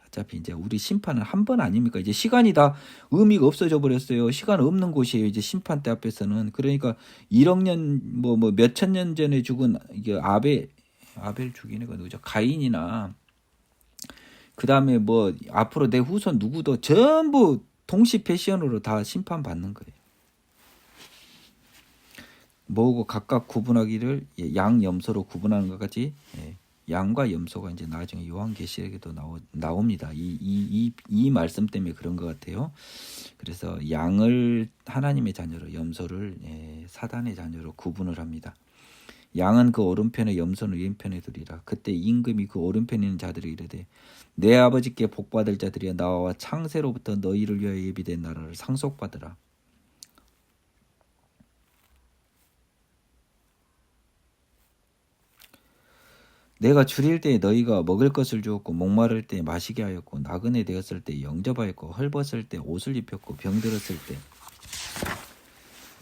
어차피 이제 우리 심판은 한 번 아닙니까? 이제 시간이 다 의미가 없어져 버렸어요. 시간 없는 곳이에요. 이제 심판대 앞에서는. 그러니까 1억 년 몇천 년 전에 죽은 이게 아벨 죽인 애가 누구죠? 가인이나 그다음에 앞으로 내 후손 누구도 전부 동시 패션으로 다 심판받는 거예요. 모으고 각각 구분하기를 양 염소로 구분하는 것 같이 양과 염소가 이제 나중에 요한계시록에도 나옵니다. 이 말씀 때문에 그런 것 같아요. 그래서 양을 하나님의 자녀로, 염소를 사단의 자녀로 구분을 합니다. 양은 그 오른편에, 염소는 왼편에 두리라. 그때 임금이 그 오른편에 있는 자들이 이르되 내 아버지께 복받을 자들이여 나와 창세로부터 너희를 위하여 예비된 나라를 상속받으라. 내가 줄일 때 너희가 먹을 것을 주었고 목마를 때 마시게 하였고 나그네 되었을 때 영접하였고 헐벗을 때 옷을 입혔고 병들었을 때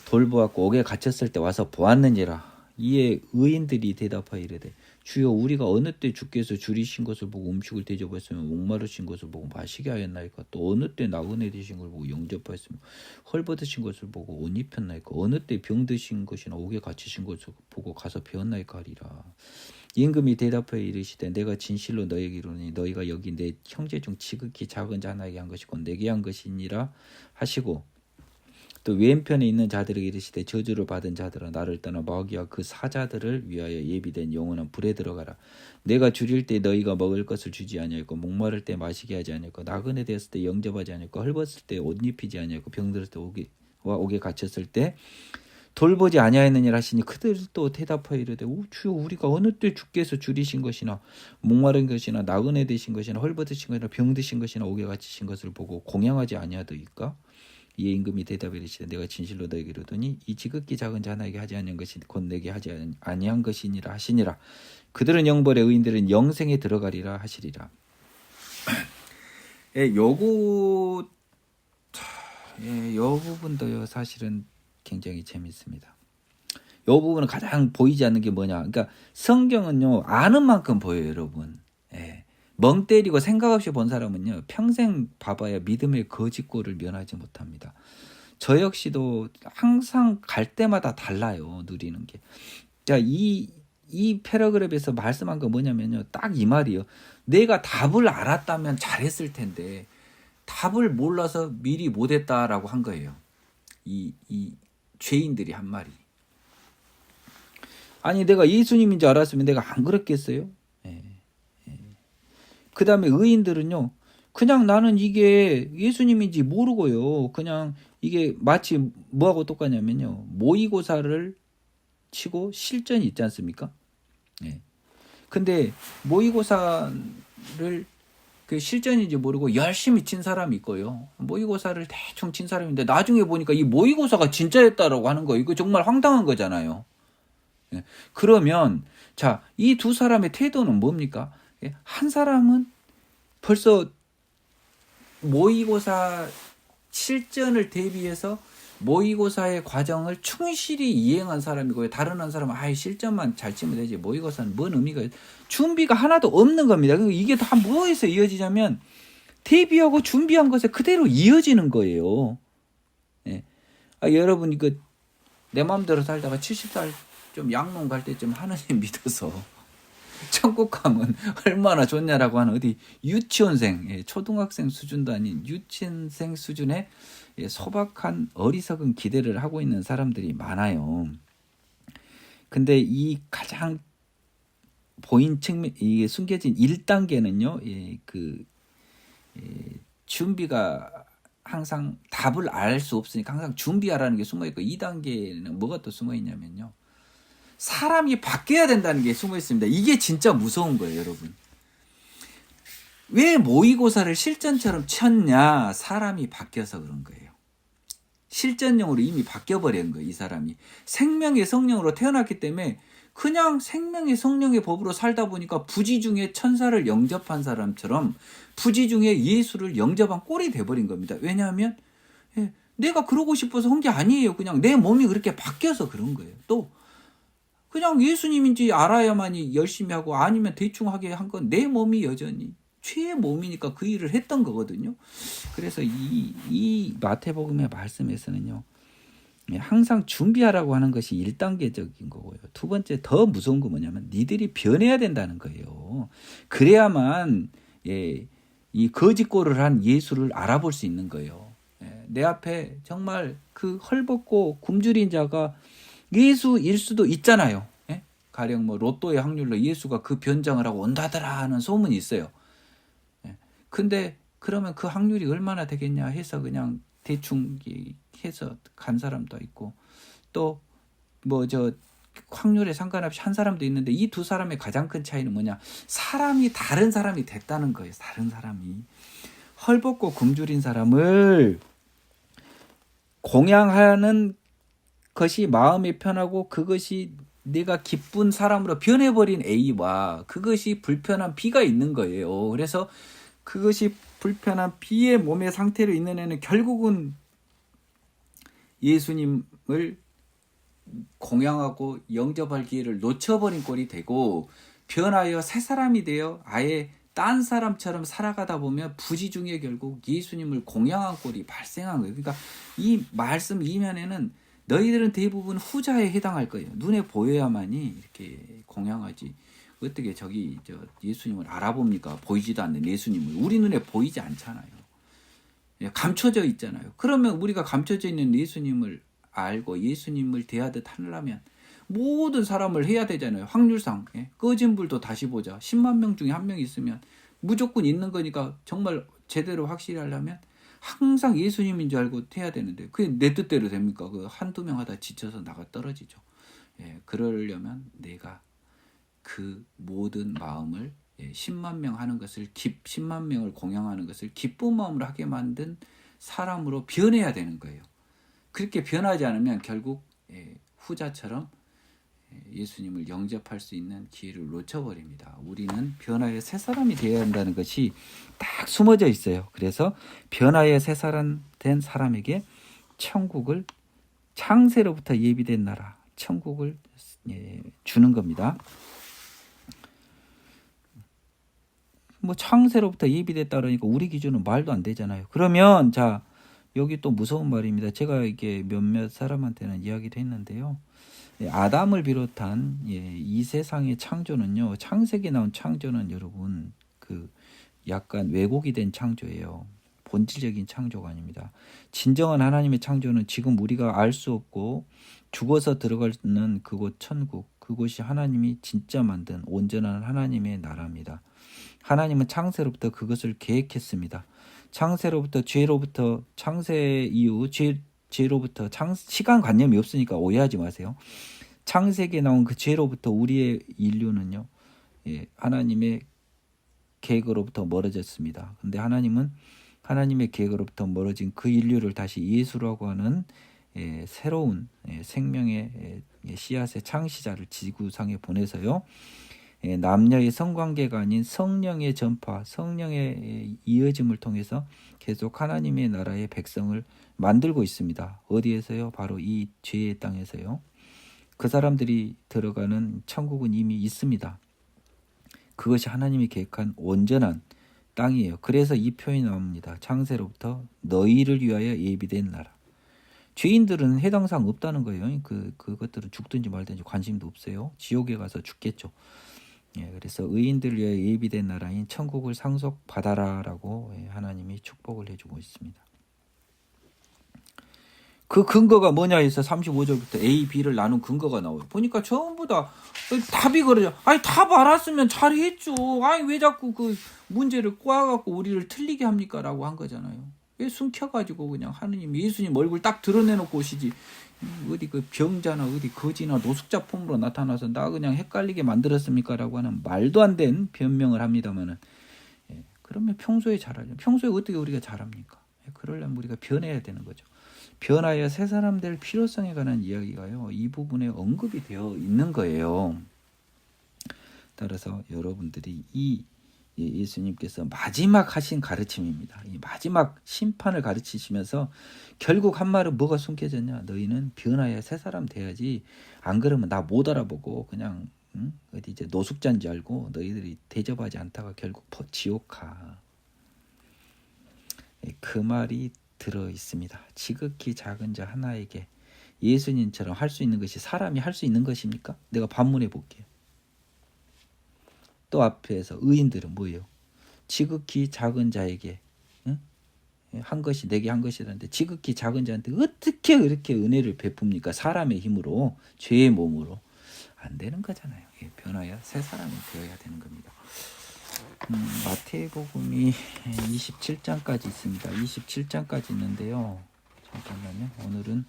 돌보았고 옥에 갇혔을 때 와서 보았느니라. 이에 의인들이 대답하여 이르되 주여 우리가 어느 때 주께서 줄이신 것을 보고 음식을 대접하였으며 목마르신 것을 보고 마시게 하였나이까. 또 어느 때 나그네 되신 것을 보고 영접하였으며 헐벗으신 것을 보고 옷 입혔나이까. 어느 때 병드신 것이나 옥에 갇히신 것을 보고 가서 배웠나이까 하리라. 임금이 대답하여 이르시되 내가 진실로 너에게 이르노니 너희가 여기 내 형제 중 지극히 작은 자 하나에게 한 것이고 내게 한 것이니라 하시고 또 왼편에 있는 자들에게 이르시되 저주를 받은 자들아 나를 떠나 마귀와 그 사자들을 위하여 예비된 영원한 불에 들어가라. 내가 줄일 때 너희가 먹을 것을 주지 아니하였고 목마를 때 마시게 하지 아니하였고 나그네 되었을 때 영접하지 아니하였고 헐벗을 때 옷 입히지 아니하였고 병들었을 때 옥에 갇혔을 때 돌보지 아니하였느니라 하시니 그들도 대답하여 이르되 주여 우리가 어느 때 주께서 줄이신 것이나 목마른 것이나 나그네 되신 것이나 헐벗으신 것이나 병드신 것이나 옥에 갇히신 것을 보고 공양하지 아니하더이까. 이에 임금이 대답해 이르시되 내가 진실로 너에게 이르노니 이 지극히 작은 자나에게 하지 아니한 것이 곧 내게 하지 아니한 것이니라 하시니라. 그들은 영벌에 의인들은 영생에 들어가리라 하시리라. 요거 요 부분도요 사실은 굉장히 재밌습니다. 요 부분은 가장 보이지 않는 게 뭐냐. 그러니까 성경은요 아는 만큼 보여요, 여러분. 멍 때리고 생각 없이 본 사람은요 평생 봐봐야 믿음의 거짓골을 면하지 못합니다. 저 역시도 항상 갈 때마다 달라요, 누리는 게. 자, 이 패러그래프에서 말씀한 거 뭐냐면요, 딱 이 말이에요. 내가 답을 알았다면 잘했을 텐데 답을 몰라서 미리 못했다라고 한 거예요. 이 죄인들이 한 말이. 아니 내가 예수님인 줄 알았으면 내가 안 그랬겠어요? 그 다음에 의인들은요, 그냥 나는 이게 예수님인지 모르고요, 그냥 이게 마치 뭐하고 똑같냐면요, 모의고사를 치고 실전이 있지 않습니까? 근데 모의고사를 그 실전인지 모르고 열심히 친 사람이 있고요, 모의고사를 대충 친 사람인데 나중에 보니까 이 모의고사가 진짜였다라고 하는 거, 이거 정말 황당한 거잖아요. 그러면 자, 이 두 사람의 태도는 뭡니까? 한 사람은 벌써 모의고사 실전을 대비해서 모의고사의 과정을 충실히 이행한 사람이고요. 다른 한 사람은 실전만 잘 치면 되지 모의고사는 뭔 의미가 있어요? 준비가 하나도 없는 겁니다. 이게 다 뭐에서 이어지냐면 대비하고 준비한 것에 그대로 이어지는 거예요. 여러분 이거 내 마음대로 살다가 70살 좀 양롱 갈 때쯤 하나님 믿어서 천국 가면 얼마나 좋냐라고 하는 어디 유치원생, 초등학생 수준도 아닌 유치원생 수준의 소박한 어리석은 기대를 하고 있는 사람들이 많아요. 근데 이 가장 보인 측면, 이 숨겨진 1단계는요, 준비가 항상 답을 알 수 없으니까 항상 준비하라는 게 숨어있고, 2단계는 뭐가 또 숨어있냐면요, 사람이 바뀌어야 된다는 게 숨어 있습니다. 이게 진짜 무서운 거예요, 여러분. 왜 모의고사를 실전처럼 쳤냐? 사람이 바뀌어서 그런 거예요. 실전형으로 이미 바뀌어버린 거예요, 이 사람이. 생명의 성령으로 태어났기 때문에 그냥 생명의 성령의 법으로 살다 보니까 부지 중에 천사를 영접한 사람처럼 부지 중에 예수를 영접한 꼴이 돼버린 겁니다. 왜냐하면 내가 그러고 싶어서 한 게 아니에요. 그냥 내 몸이 그렇게 바뀌어서 그런 거예요. 또 그냥 예수님인지 알아야만이 열심히 하고, 아니면 대충 하게 한 건 내 몸이 여전히 죄의 몸이니까 그 일을 했던 거거든요. 그래서 이 마태복음의 말씀에서는요, 항상 준비하라고 하는 것이 1단계적인 거고요. 두 번째 더 무서운 거 뭐냐면 니들이 변해야 된다는 거예요. 그래야만 이 거짓골을 한 예수를 알아볼 수 있는 거예요. 내 앞에 정말 그 헐벗고 굶주린 자가 예수일 수도 있잖아요. 가령 뭐 로또의 확률로 예수가 그 변장을 하고 온다더라 하는 소문이 있어요. 근데 그러면 그 확률이 얼마나 되겠냐 해서 그냥 대충 해서 간 사람도 있고, 또 뭐 확률에 상관없이 한 사람도 있는데, 이 두 사람의 가장 큰 차이는 뭐냐? 사람이 다른 사람이 됐다는 거예요. 다른 사람이 헐벗고 굶주린 사람을 공양하는 것이 마음이 편하고 그것이 내가 기쁜 사람으로 변해버린 A와 그것이 불편한 B가 있는 거예요. 그래서 그것이 불편한 B의 몸의 상태로 있는 애는 결국은 예수님을 공양하고 영접할 기회를 놓쳐버린 꼴이 되고, 변하여 새 사람이 되어 아예 딴 사람처럼 살아가다 보면 부지 중에 결국 예수님을 공양한 꼴이 발생한 거예요. 그러니까 이 말씀 이면에는 너희들은 대부분 후자에 해당할 거예요. 눈에 보여야만이 이렇게 공양하지. 어떻게 예수님을 알아봅니까? 보이지도 않는 예수님을. 우리 눈에 보이지 않잖아요. 감춰져 있잖아요. 그러면 우리가 감춰져 있는 예수님을 알고 예수님을 대하듯 하려면 모든 사람을 해야 되잖아요. 확률상. 꺼진 불도 다시 보자. 10만 명 중에 한 명 있으면 무조건 있는 거니까, 정말 제대로 확실히 하려면 항상 예수님인 줄 알고 해야 되는데 그게 내 뜻대로 됩니까? 그 한두 명 하다 지쳐서 나가 떨어지죠. 예, 그러려면 내가 그 모든 마음을 10만 명 하는 것을 10만 명을 공양하는 것을 기쁜 마음으로 하게 만든 사람으로 변해야 되는 거예요. 그렇게 변하지 않으면 결국 후자처럼 예수님을 영접할 수 있는 기회를 놓쳐버립니다. 우리는 변화의 새 사람이 되어야 한다는 것이 딱 숨어져 있어요. 그래서 변화의 새 사람 된 사람에게 천국을 창세로부터 예비된 나라 천국을 주는 겁니다. 뭐 창세로부터 예비됐다 그러니까 우리 기준은 말도 안 되잖아요. 그러면 자 여기 또 무서운 말입니다. 제가 이게 몇몇 사람한테는 이야기를 했는데요. 아담을 비롯한 이 세상의 창조는요. 창세기에 나온 창조는 여러분 그 약간 왜곡이 된 창조예요. 본질적인 창조가 아닙니다. 진정한 하나님의 창조는 지금 우리가 알 수 없고 죽어서 들어가는 그곳 천국, 그곳이 하나님이 진짜 만든 온전한 하나님의 나라입니다. 하나님은 창세로부터 그것을 계획했습니다. 창세로부터 죄로부터 창세 이후 죄로부터 시간관념이 없으니까 오해하지 마세요. 창세기에 나온 그 죄로부터 우리의 인류는요. 하나님의 계획으로부터 멀어졌습니다. 근데 하나님은 하나님의 계획으로부터 멀어진 그 인류를 다시 예수라고 하는 새로운 생명의 씨앗의 창시자를 지구상에 보내서요. 남녀의 성관계가 아닌 성령의 전파, 성령의 이어짐을 통해서 계속 하나님의 나라의 백성을 만들고 있습니다. 어디에서요? 바로 이 죄의 땅에서요. 그 사람들이 들어가는 천국은 이미 있습니다. 그것이 하나님이 계획한 온전한 땅이에요. 그래서 이 표현이 나옵니다. 창세로부터 너희를 위하여 예비된 나라. 죄인들은 해당사항 없다는 거예요. 그것들은 죽든지 말든지 관심도 없어요. 지옥에 가서 죽겠죠. 그래서 의인들 위하여 예비된 나라인 천국을 상속받아라라고 하나님이 축복을 해주고 있습니다. 그 근거가 뭐냐 해서 35절부터 A, B를 나눈 근거가 나와요. 보니까 전부 다 답이 그러죠. 아니 답 알았으면 잘했죠. 아니 왜 자꾸 그 문제를 꼬아갖고 우리를 틀리게 합니까? 라고 한 거잖아요. 왜 숨겨가지고 그냥 하느님 예수님 얼굴 딱 드러내놓고 오시지. 어디 그 병자나 어디 거지나 노숙자 폼으로 나타나서 나 그냥 헷갈리게 만들었습니까? 라고 하는 말도 안 된 변명을 합니다만은 그러면 평소에 잘하죠. 평소에 어떻게 우리가 잘합니까? 그러려면 우리가 변해야 되는 거죠. 변화여 새 사람 될 필요성에 관한 이야기가요. 이 부분에 언급이 되어 있는 거예요. 따라서 여러분들이 이 예수님께서 마지막 하신 가르침입니다. 이 마지막 심판을 가르치시면서 결국 한 말은 뭐가 숨겨졌냐. 너희는 변화여 새 사람 돼야지. 안 그러면 나 못 알아보고 그냥 어디 이제 노숙자인 줄 알고 너희들이 대접하지 않다가 결국 지옥 가. 그 말이 들어 있습니다. 지극히 작은 자 하나에게 예수님처럼 할 수 있는 것이 사람이 할 수 있는 것입니까? 내가 반문해 볼게요. 또 앞에서 의인들은 뭐예요? 지극히 작은 자에게 한 것이 내게 한 것이라는데 지극히 작은 자한테 어떻게 그렇게 은혜를 베풉니까? 사람의 힘으로 죄의 몸으로 안 되는 거잖아요. 변화야 새 사람이 되어야 되는 겁니다. 마태복음이 27장까지 있습니다. 27장까지 있는데요. 잠깐만요. 오늘은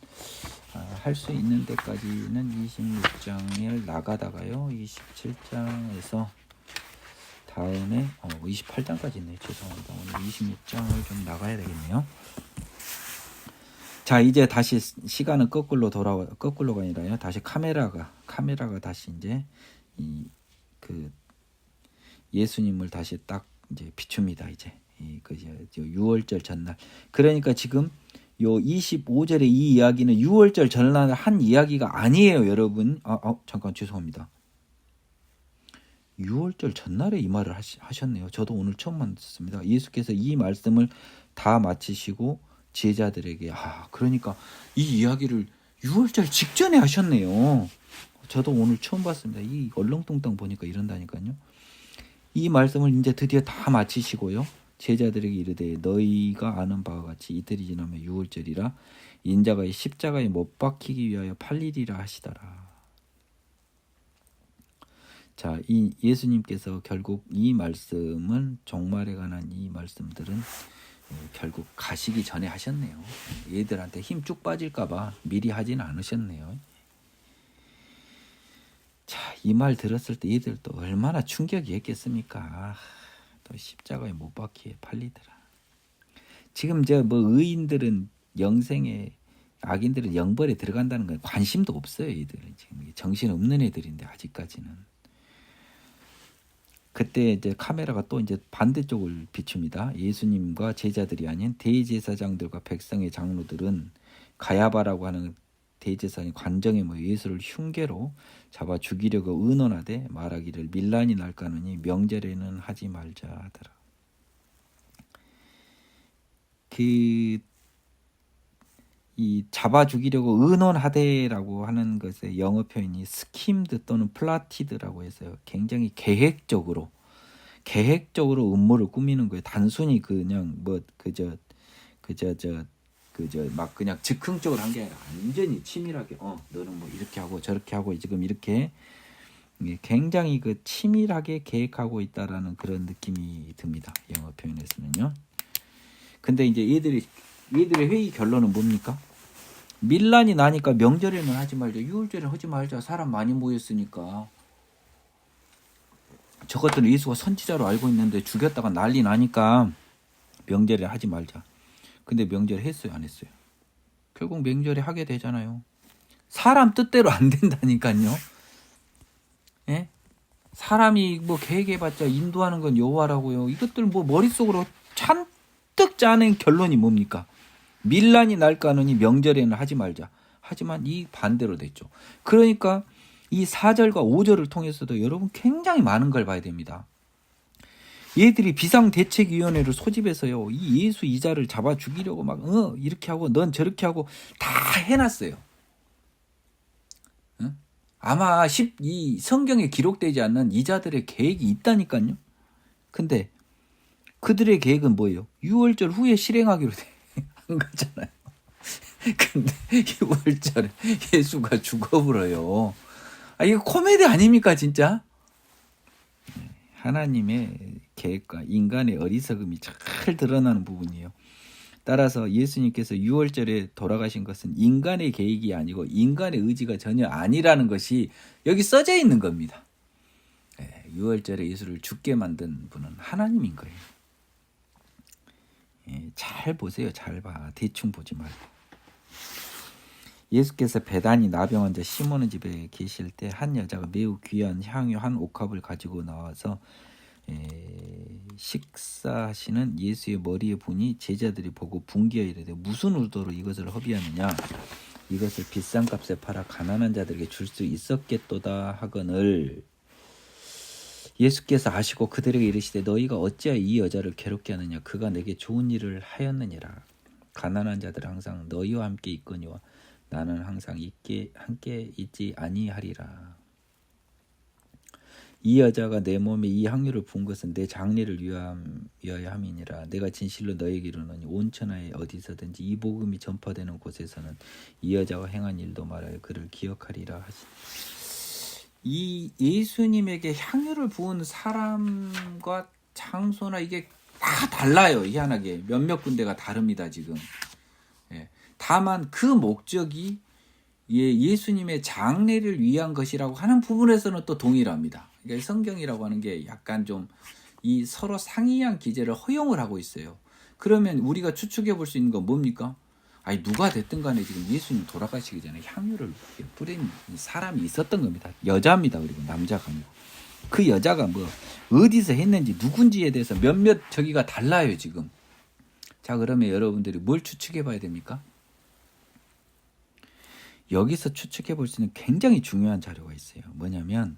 할 수 있는 데까지는 26장을 나가다가요. 27장에서 다음에 28장까지 있네요. 죄송합니다. 오늘 26장을 좀 나가야 되겠네요. 자, 이제 다시 시간은 거꾸로가 아니라요. 다시 카메라가 다시 이제 예수님을 다시 딱 이제 비춥니다. 이제 그 6월절 전날. 그러니까 지금 요 25절의 이 이야기는 6월절 전날 한 이야기가 아니에요, 여러분. 잠깐 죄송합니다. 6월절 전날에 이 말을 하셨네요. 저도 오늘 처음 만났습니다. 예수께서 이 말씀을 다 마치시고 제자들에게 그러니까 이 이야기를 6월절 직전에 하셨네요. 저도 오늘 처음 봤습니다. 이 얼렁뚱땅 보니까 이런다니까요. 이 말씀을 이제 드디어 다 마치시고요. 제자들에게 이르되 너희가 아는 바와 같이 이틀이 지나면 6월절이라 인자가 이 십자가에 못 박히기 위하여 팔리리라 하시더라. 자, 이 예수님께서 결국 이 말씀은 종말에 관한 이 말씀들은 결국 가시기 전에 하셨네요. 얘들한테 힘 쭉 빠질까봐 미리 하진 않으셨네요. 자, 이 말 들었을 때 얘들도 얼마나 충격이 했겠습니까? 또 십자가에 못 박히에 팔리더라. 지금 저 뭐 의인들은 영생에, 악인들은 영벌에 들어간다는 건 관심도 없어요. 얘들은 지금 정신 없는 애들인데 아직까지는. 그때 이제 카메라가 또 이제 반대쪽을 비춥니다. 예수님과 제자들이 아닌 대제사장들과 백성의 장로들은 가야바라고 하는 대제사장이 관정에 모여 예수를 흉계로 잡아 죽이려고 의논하되 말하기를 밀란이 날까느니 명절에는 하지 말자 하더라. 이 잡아 죽이려고 의논하되라고 하는 것의 영어 표현이 스킴드 또는 플라티드라고 해서요. 굉장히 계획적으로 음모를 꾸미는 거예요. 단순히 그냥 뭐 막 그냥 즉흥적으로 한 게 아니라 완전히 치밀하게 너는 뭐 이렇게 하고 저렇게 하고 지금 이렇게 굉장히 그 치밀하게 계획하고 있다라는 그런 느낌이 듭니다. 영어 표현에서는요. 근데 이제 얘들의 회의 결론은 뭡니까? 밀란이 나니까 명절에는 하지 말자, 유월절에는 하지 말자. 사람 많이 모였으니까. 저것들은 예수가 선지자로 알고 있는데 죽였다가 난리 나니까 명절에 하지 말자. 근데 명절에 했어요, 안 했어요? 결국 명절에 하게 되잖아요. 사람 뜻대로 안 된다니까요. 예? 사람이 뭐 계획해봤자 인도하는 건 여호와라고요. 이것들 뭐 머릿속으로 잔뜩 짜낸 결론이 뭡니까? 밀란이 날까느니 명절에는 하지 말자. 하지만 이 반대로 됐죠. 그러니까 이 4절과 5절을 통해서도 여러분 굉장히 많은 걸 봐야 됩니다. 얘들이 비상대책위원회를 소집해서요. 이 예수 이자를 잡아 죽이려고 막 이렇게 하고 넌 저렇게 하고 다 해놨어요. 응? 아마 이 성경에 기록되지 않는 이자들의 계획이 있다니까요. 근데 그들의 계획은 뭐예요? 6월절 후에 실행하기로 한 거잖아요. 근데 6월절에 예수가 죽어버려요. 이거 코미디 아닙니까 진짜? 하나님의 계획과 인간의 어리석음이 잘 드러나는 부분이에요. 따라서 예수님께서 6월절에 돌아가신 것은 인간의 계획이 아니고 인간의 의지가 전혀 아니라는 것이 여기 써져 있는 겁니다. 6월절에 예수를 죽게 만든 분은 하나님인 거예요. 잘 보세요. 잘 봐. 대충 보지 말고. 예수께서 베다니 나병 환자 시몬의 집에 계실 때 한 여자가 매우 귀한 향유 한 옥합을 가지고 나와서 식사하시는 예수의 머리에 부니 제자들이 보고 분기어 이르되 무슨 의도로 이것을 허비하느냐 이것을 비싼 값에 팔아 가난한 자들에게 줄 수 있었겠도다 하거늘 예수께서 아시고 그들에게 이르시되 너희가 어찌하여 이 여자를 괴롭게 하느냐 그가 내게 좋은 일을 하였느니라 가난한 자들은 항상 너희와 함께 있거니와 나는 항상 함께 있지 아니하리라. 이 여자가 내 몸에 이 향유를 부은 것은 내 장례를 위하여 함이니라. 내가 진실로 너에게 이르노니 온 천하에 어디서든지 이 복음이 전파되는 곳에서는 이 여자가 행한 일도 말하여 그를 기억하리라 하시니. 이 예수님에게 향유를 부은 사람과 장소나 이게 다 달라요. 희한하게 몇몇 군데가 다릅니다. 지금. 다만 그 목적이 예수님의 장례를 위한 것이라고 하는 부분에서는 또 동일합니다. 그러니까 성경이라고 하는 게 약간 좀 이 서로 상이한 기제를 허용을 하고 있어요. 그러면 우리가 추측해 볼 수 있는 건 뭡니까? 누가 됐든 간에 지금 예수님 돌아가시기 전에 향유를 뿌린 사람이 있었던 겁니다. 여자입니다. 그리고 남자가 아니고. 그 여자가 뭐 어디서 했는지 누군지에 대해서 몇몇 저기가 달라요. 지금. 자, 그러면 여러분들이 뭘 추측해 봐야 됩니까? 여기서 추측해 볼 수 있는 굉장히 중요한 자료가 있어요. 뭐냐면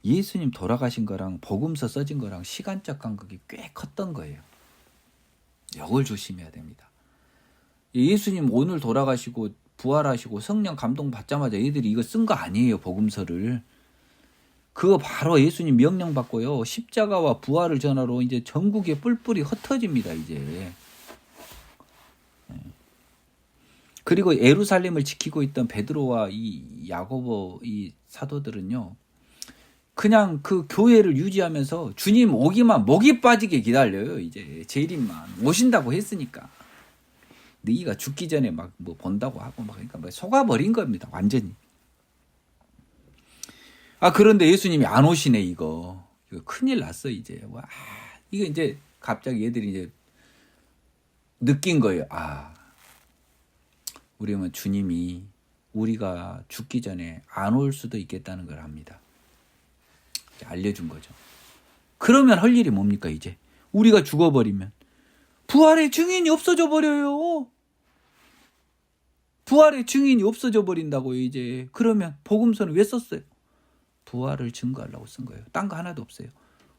예수님 돌아가신 거랑 복음서 써진 거랑 시간적 간격이 꽤 컸던 거예요. 이걸 조심해야 됩니다. 예수님 오늘 돌아가시고 부활하시고 성령 감동 받자마자 얘들이 이거 쓴 거 아니에요. 복음서를. 그거 바로 예수님 명령 받고요. 십자가와 부활을 전하러 이제 전국에 뿔뿔이 흩어집니다. 이제. 그리고 예루살렘을 지키고 있던 베드로와 이 야고보 이 사도들은요. 그냥 그 교회를 유지하면서 주님 오기만 목이 빠지게 기다려요. 이제 재림만 오신다고 했으니까. 너희가 죽기 전에 막 뭐 본다고 하고 막 그러니까 뭐 속아버린 겁니다. 완전히. 그런데 예수님이 안 오시네 이거 큰일 났어 이제. 와 이거 이제 갑자기 얘들이 이제 느낀 거예요. 우리는 주님이 우리가 죽기 전에 안 올 수도 있겠다는 걸 압니다. 알려준 거죠. 그러면 할 일이 뭡니까 이제? 우리가 죽어버리면 부활의 증인이 없어져 버려요. 부활의 증인이 없어져 버린다고요 이제. 그러면 복음서는 왜 썼어요? 부활을 증거하려고 쓴 거예요. 딴 거 하나도 없어요.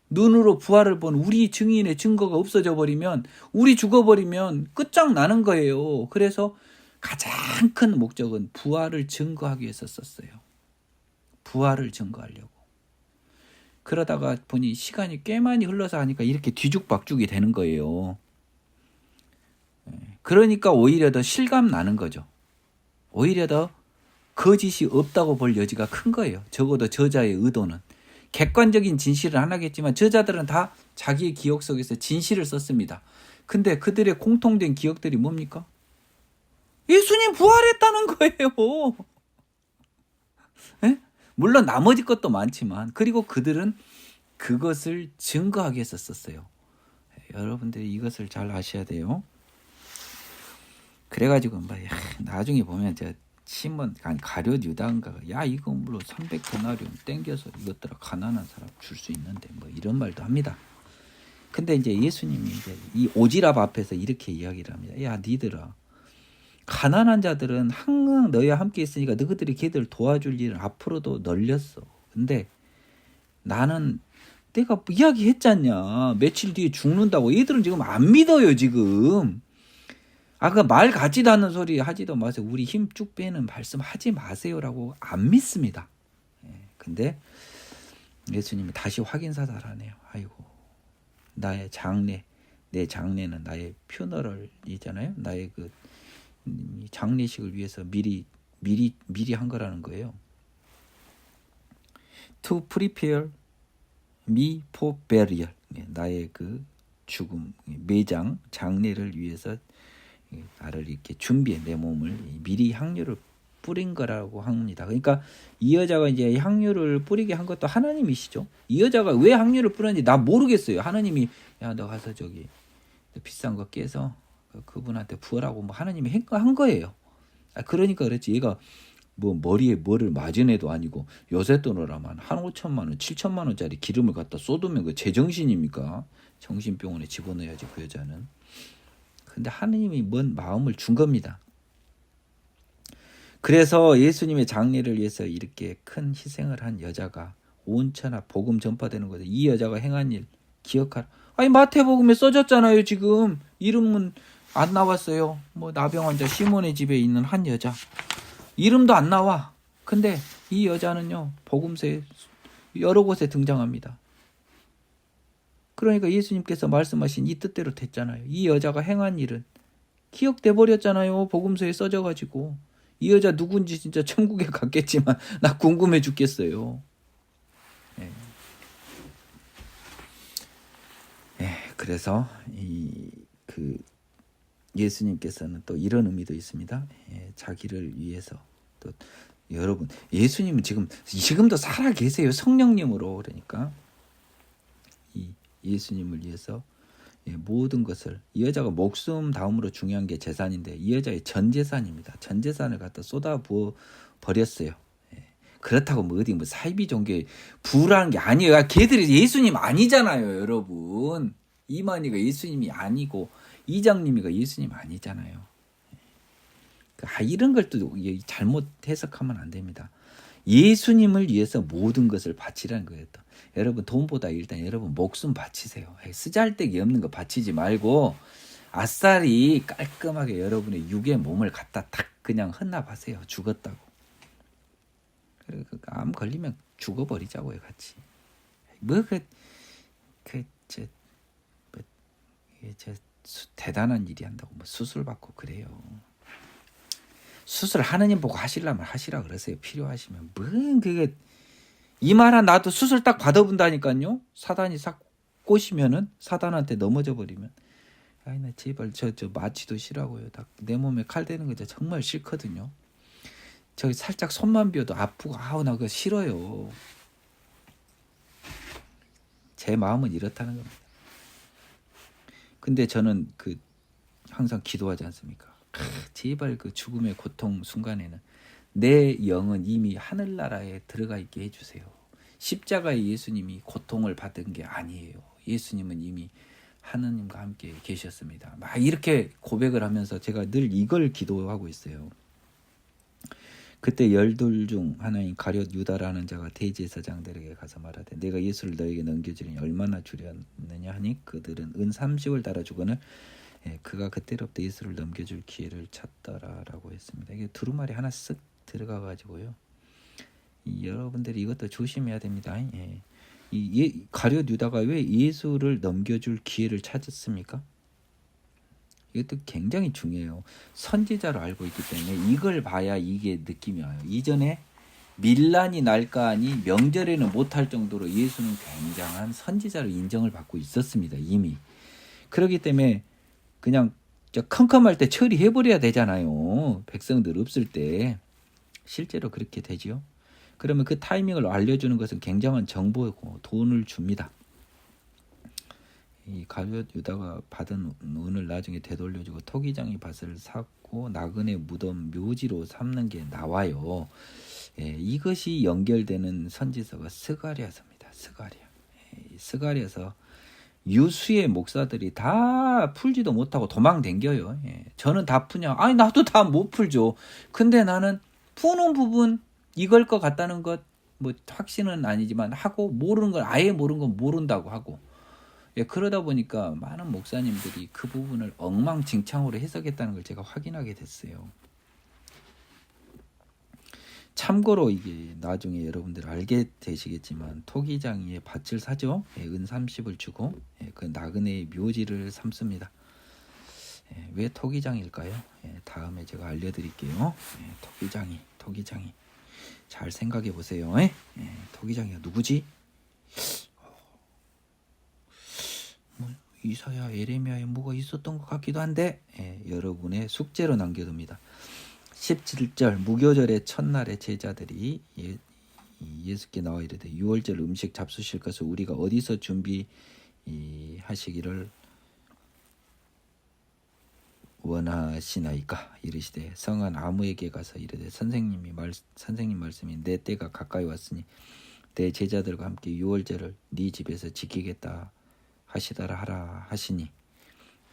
눈으로 부활을 본 우리 증인의 증거가 없어져 버리면 우리 죽어버리면 끝장나는 거예요. 그래서 가장 큰 목적은 부활을 증거하기 위해서 썼어요. 부활을 증거하려고. 그러다가 보니 시간이 꽤 많이 흘러서 하니까 이렇게 뒤죽박죽이 되는 거예요. 그러니까 오히려 더 실감 나는 거죠. 오히려 더 거짓이 없다고 볼 여지가 큰 거예요. 적어도 저자의 의도는. 객관적인 진실은 안 하겠지만 저자들은 다 자기의 기억 속에서 진실을 썼습니다. 근데 그들의 공통된 기억들이 뭡니까? 예수님 부활했다는 거예요. 에? 물론 나머지 것도 많지만 그리고 그들은 그것을 증거하기 위해서 썼어요. 여러분들이 이것을 잘 아셔야 돼요. 그래가지고 나중에 보면 시몬 가룟 유다인가 야 이거 물론 300데나리온 땡겨서 이것들아 가난한 사람 줄 수 있는데 뭐 이런 말도 합니다. 근데 이제 예수님이 이제 이 오지랖 앞에서 이렇게 이야기를 합니다. 야 니들아 가난한 자들은 항상 너희와 함께 있으니까 너희들이 걔들 도와줄 일은 앞으로도 널렸어. 근데 나는 내가 이야기했잖냐. 며칠 뒤에 죽는다고. 얘들은 지금 안 믿어요 지금. 그 말 같지도 않는 소리 하지도 마세요. 우리 힘 쭉 빼는 말씀 하지 마세요라고 안 믿습니다. 근데 예수님이 다시 확인사살하네요. 아이고 나의 장례, 내 장례는 나의 퓨너럴이잖아요. 나의 그 장례식을 위해서 미리 한 거라는 거예요. To prepare me for burial. 나의 그 죽음, 매장, 장례를 위해서 나를 이렇게 준비해 내 몸을 미리 향유를 뿌린 거라고 합니다. 그러니까 이 여자가 이제 향유를 뿌리게 한 것도 하나님이시죠. 이 여자가 왜 향유를 뿌렸는지 나 모르겠어요. 하나님이 야 너 가서 저기 비싼 거 깨서 그분한테 부으라고 뭐 하나님이 한 거예요. 그러니까 그렇지. 얘가 뭐 머리에 뭐를 맞은 애도 아니고 요새 돈으로만 한 5천만 원, 7천만 원짜리 기름을 갖다 쏟으면 그 제정신입니까? 정신병원에 집어넣어야지 그 여자는. 근데 하나님이 뭔 마음을 준 겁니다. 그래서 예수님의 장례를 위해서 이렇게 큰 희생을 한 여자가 온 천하 복음 전파되는 거죠. 이 여자가 행한 일 기억하라. 마태복음에 써졌잖아요. 지금 이름은 안 나왔어요. 뭐 나병 환자 시몬의 집에 있는 한 여자. 이름도 안 나와. 근데 이 여자는요. 복음서에 여러 곳에 등장합니다. 그러니까 예수님께서 말씀하신 이 뜻대로 됐잖아요. 이 여자가 행한 일은 기억돼 버렸잖아요. 복음서에 써져가지고. 이 여자 누군지 진짜 천국에 갔겠지만 나 궁금해 죽겠어요. 그래서 예수님께서는 또 이런 의미도 있습니다. 자기를 위해서 또 여러분 예수님은 지금도 살아 계세요. 성령님으로. 그러니까 이 예수님을 위해서 모든 것을 이 여자가 목숨 다음으로 중요한 게 재산인데 이 여자의 전 재산입니다. 전 재산을 갖다 쏟아 부어 버렸어요. 그렇다고 뭐 어디 뭐 사이비 종교에 부라는 게 아니에요. 걔들이 예수님 아니잖아요, 여러분. 이만희가 예수님이 아니고 이장님이가 예수님 아니잖아요. 이런 걸 또 잘못 해석하면 안 됩니다. 예수님을 위해서 모든 것을 바치라는 거예요. 또. 여러분 돈보다 일단 여러분 목숨 바치세요. 쓰잘데기 없는 거 바치지 말고 아싸리 깔끔하게 여러분의 육의 몸을 갖다 탁 그냥 헌납하세요. 죽었다고. 그리고 암 걸리면 죽어버리자고요, 같이. 대단한 일이 한다고 뭐 수술 받고 그래요. 수술 하느님 보고 하시려면 하시라 그러세요. 필요하시면. 그게 이 말한 나도 수술 딱 받아본다니까요. 사단이 싹 꼬시면은, 사단한테 넘어져 버리면, 아이 나 제발 저 마취도 싫어하고요. 내 몸에 칼 대는 거 정말 싫거든요. 저 살짝 손만 비워도 아프고 아우 나 그거 싫어요. 제 마음은 이렇다는 겁니다. 근데 저는 항상 기도하지 않습니까? 제발 그 죽음의 고통 순간에는 내 영은 이미 하늘나라에 들어가 있게 해주세요. 십자가의 예수님이 고통을 받은 게 아니에요. 예수님은 이미 하느님과 함께 계셨습니다. 막 이렇게 고백을 하면서 제가 늘 이걸 기도하고 있어요. 그때 12 중 하나인 가룟 유다라는 자가 대제사장들에게 가서 말하되 내가 예수를 너에게 넘겨주리니 얼마나 주렸느냐 하니 그들은 은 30을 달아주거늘 그가 그때로부터 예수를 넘겨줄 기회를 찾더라라고 했습니다. 이게 두루마리 하나 쓱 들어가 가지고요. 여러분들이 이것도 조심해야 됩니다. 가룟 유다가 왜 예수를 넘겨줄 기회를 찾았습니까? 이것도 굉장히 중요해요. 선지자로 알고 있기 때문에 이걸 봐야 이게 느낌이 와요. 이전에 밀란이 날까 하니 명절에는 못할 정도로 예수는 굉장한 선지자로 인정을 받고 있었습니다. 이미. 그렇기 때문에 그냥 컴컴할 때 처리해버려야 되잖아요. 백성들 없을 때. 실제로 그렇게 되지요. 그러면 그 타이밍을 알려주는 것은 굉장한 정보고 돈을 줍니다. 이 가룟 유다가 받은 은을 나중에 되돌려주고 토기장이 밭을 샀고 나그네 무덤 묘지로 삼는 게 나와요. 이것이 연결되는 선지서가 스가랴서입니다. 스가랴서 유수의 목사들이 다 풀지도 못하고 도망댕겨요. 저는 다 푸냐? 아니 나도 다 못 풀죠. 근데 나는 푸는 부분 이걸 것 같다는 것 뭐 확신은 아니지만 하고 모르는 걸 아예 모르는 건 모른다고 하고 그러다 보니까 많은 목사님들이 그 부분을 엉망진창으로 해석했다는 걸 제가 확인하게 됐어요. 참고로 이게 나중에 여러분들 알게 되시겠지만 토기장이의 밭을 사죠. 은 30을 주고 그 나그네의 묘지를 삼습니다. 왜 토기장일까요? 다음에 제가 알려드릴게요. 토기장이 잘 생각해 보세요. 토기장이가 누구지? 이사야, 에레미야에 뭐가 있었던 것 같기도 한데 여러분의 숙제로 남겨둡니다. 17절 무교절의 첫날에 제자들이 예수께 나와 이르되 유월절 음식 잡수실 것을 우리가 어디서 준비하시기를 원하시나이까 이르시되 성한 아무에게 가서 이르되 선생님 말씀이 내 때가 가까이 왔으니 내 제자들과 함께 유월절을 네 집에서 지키겠다 하시더라 하라 하시니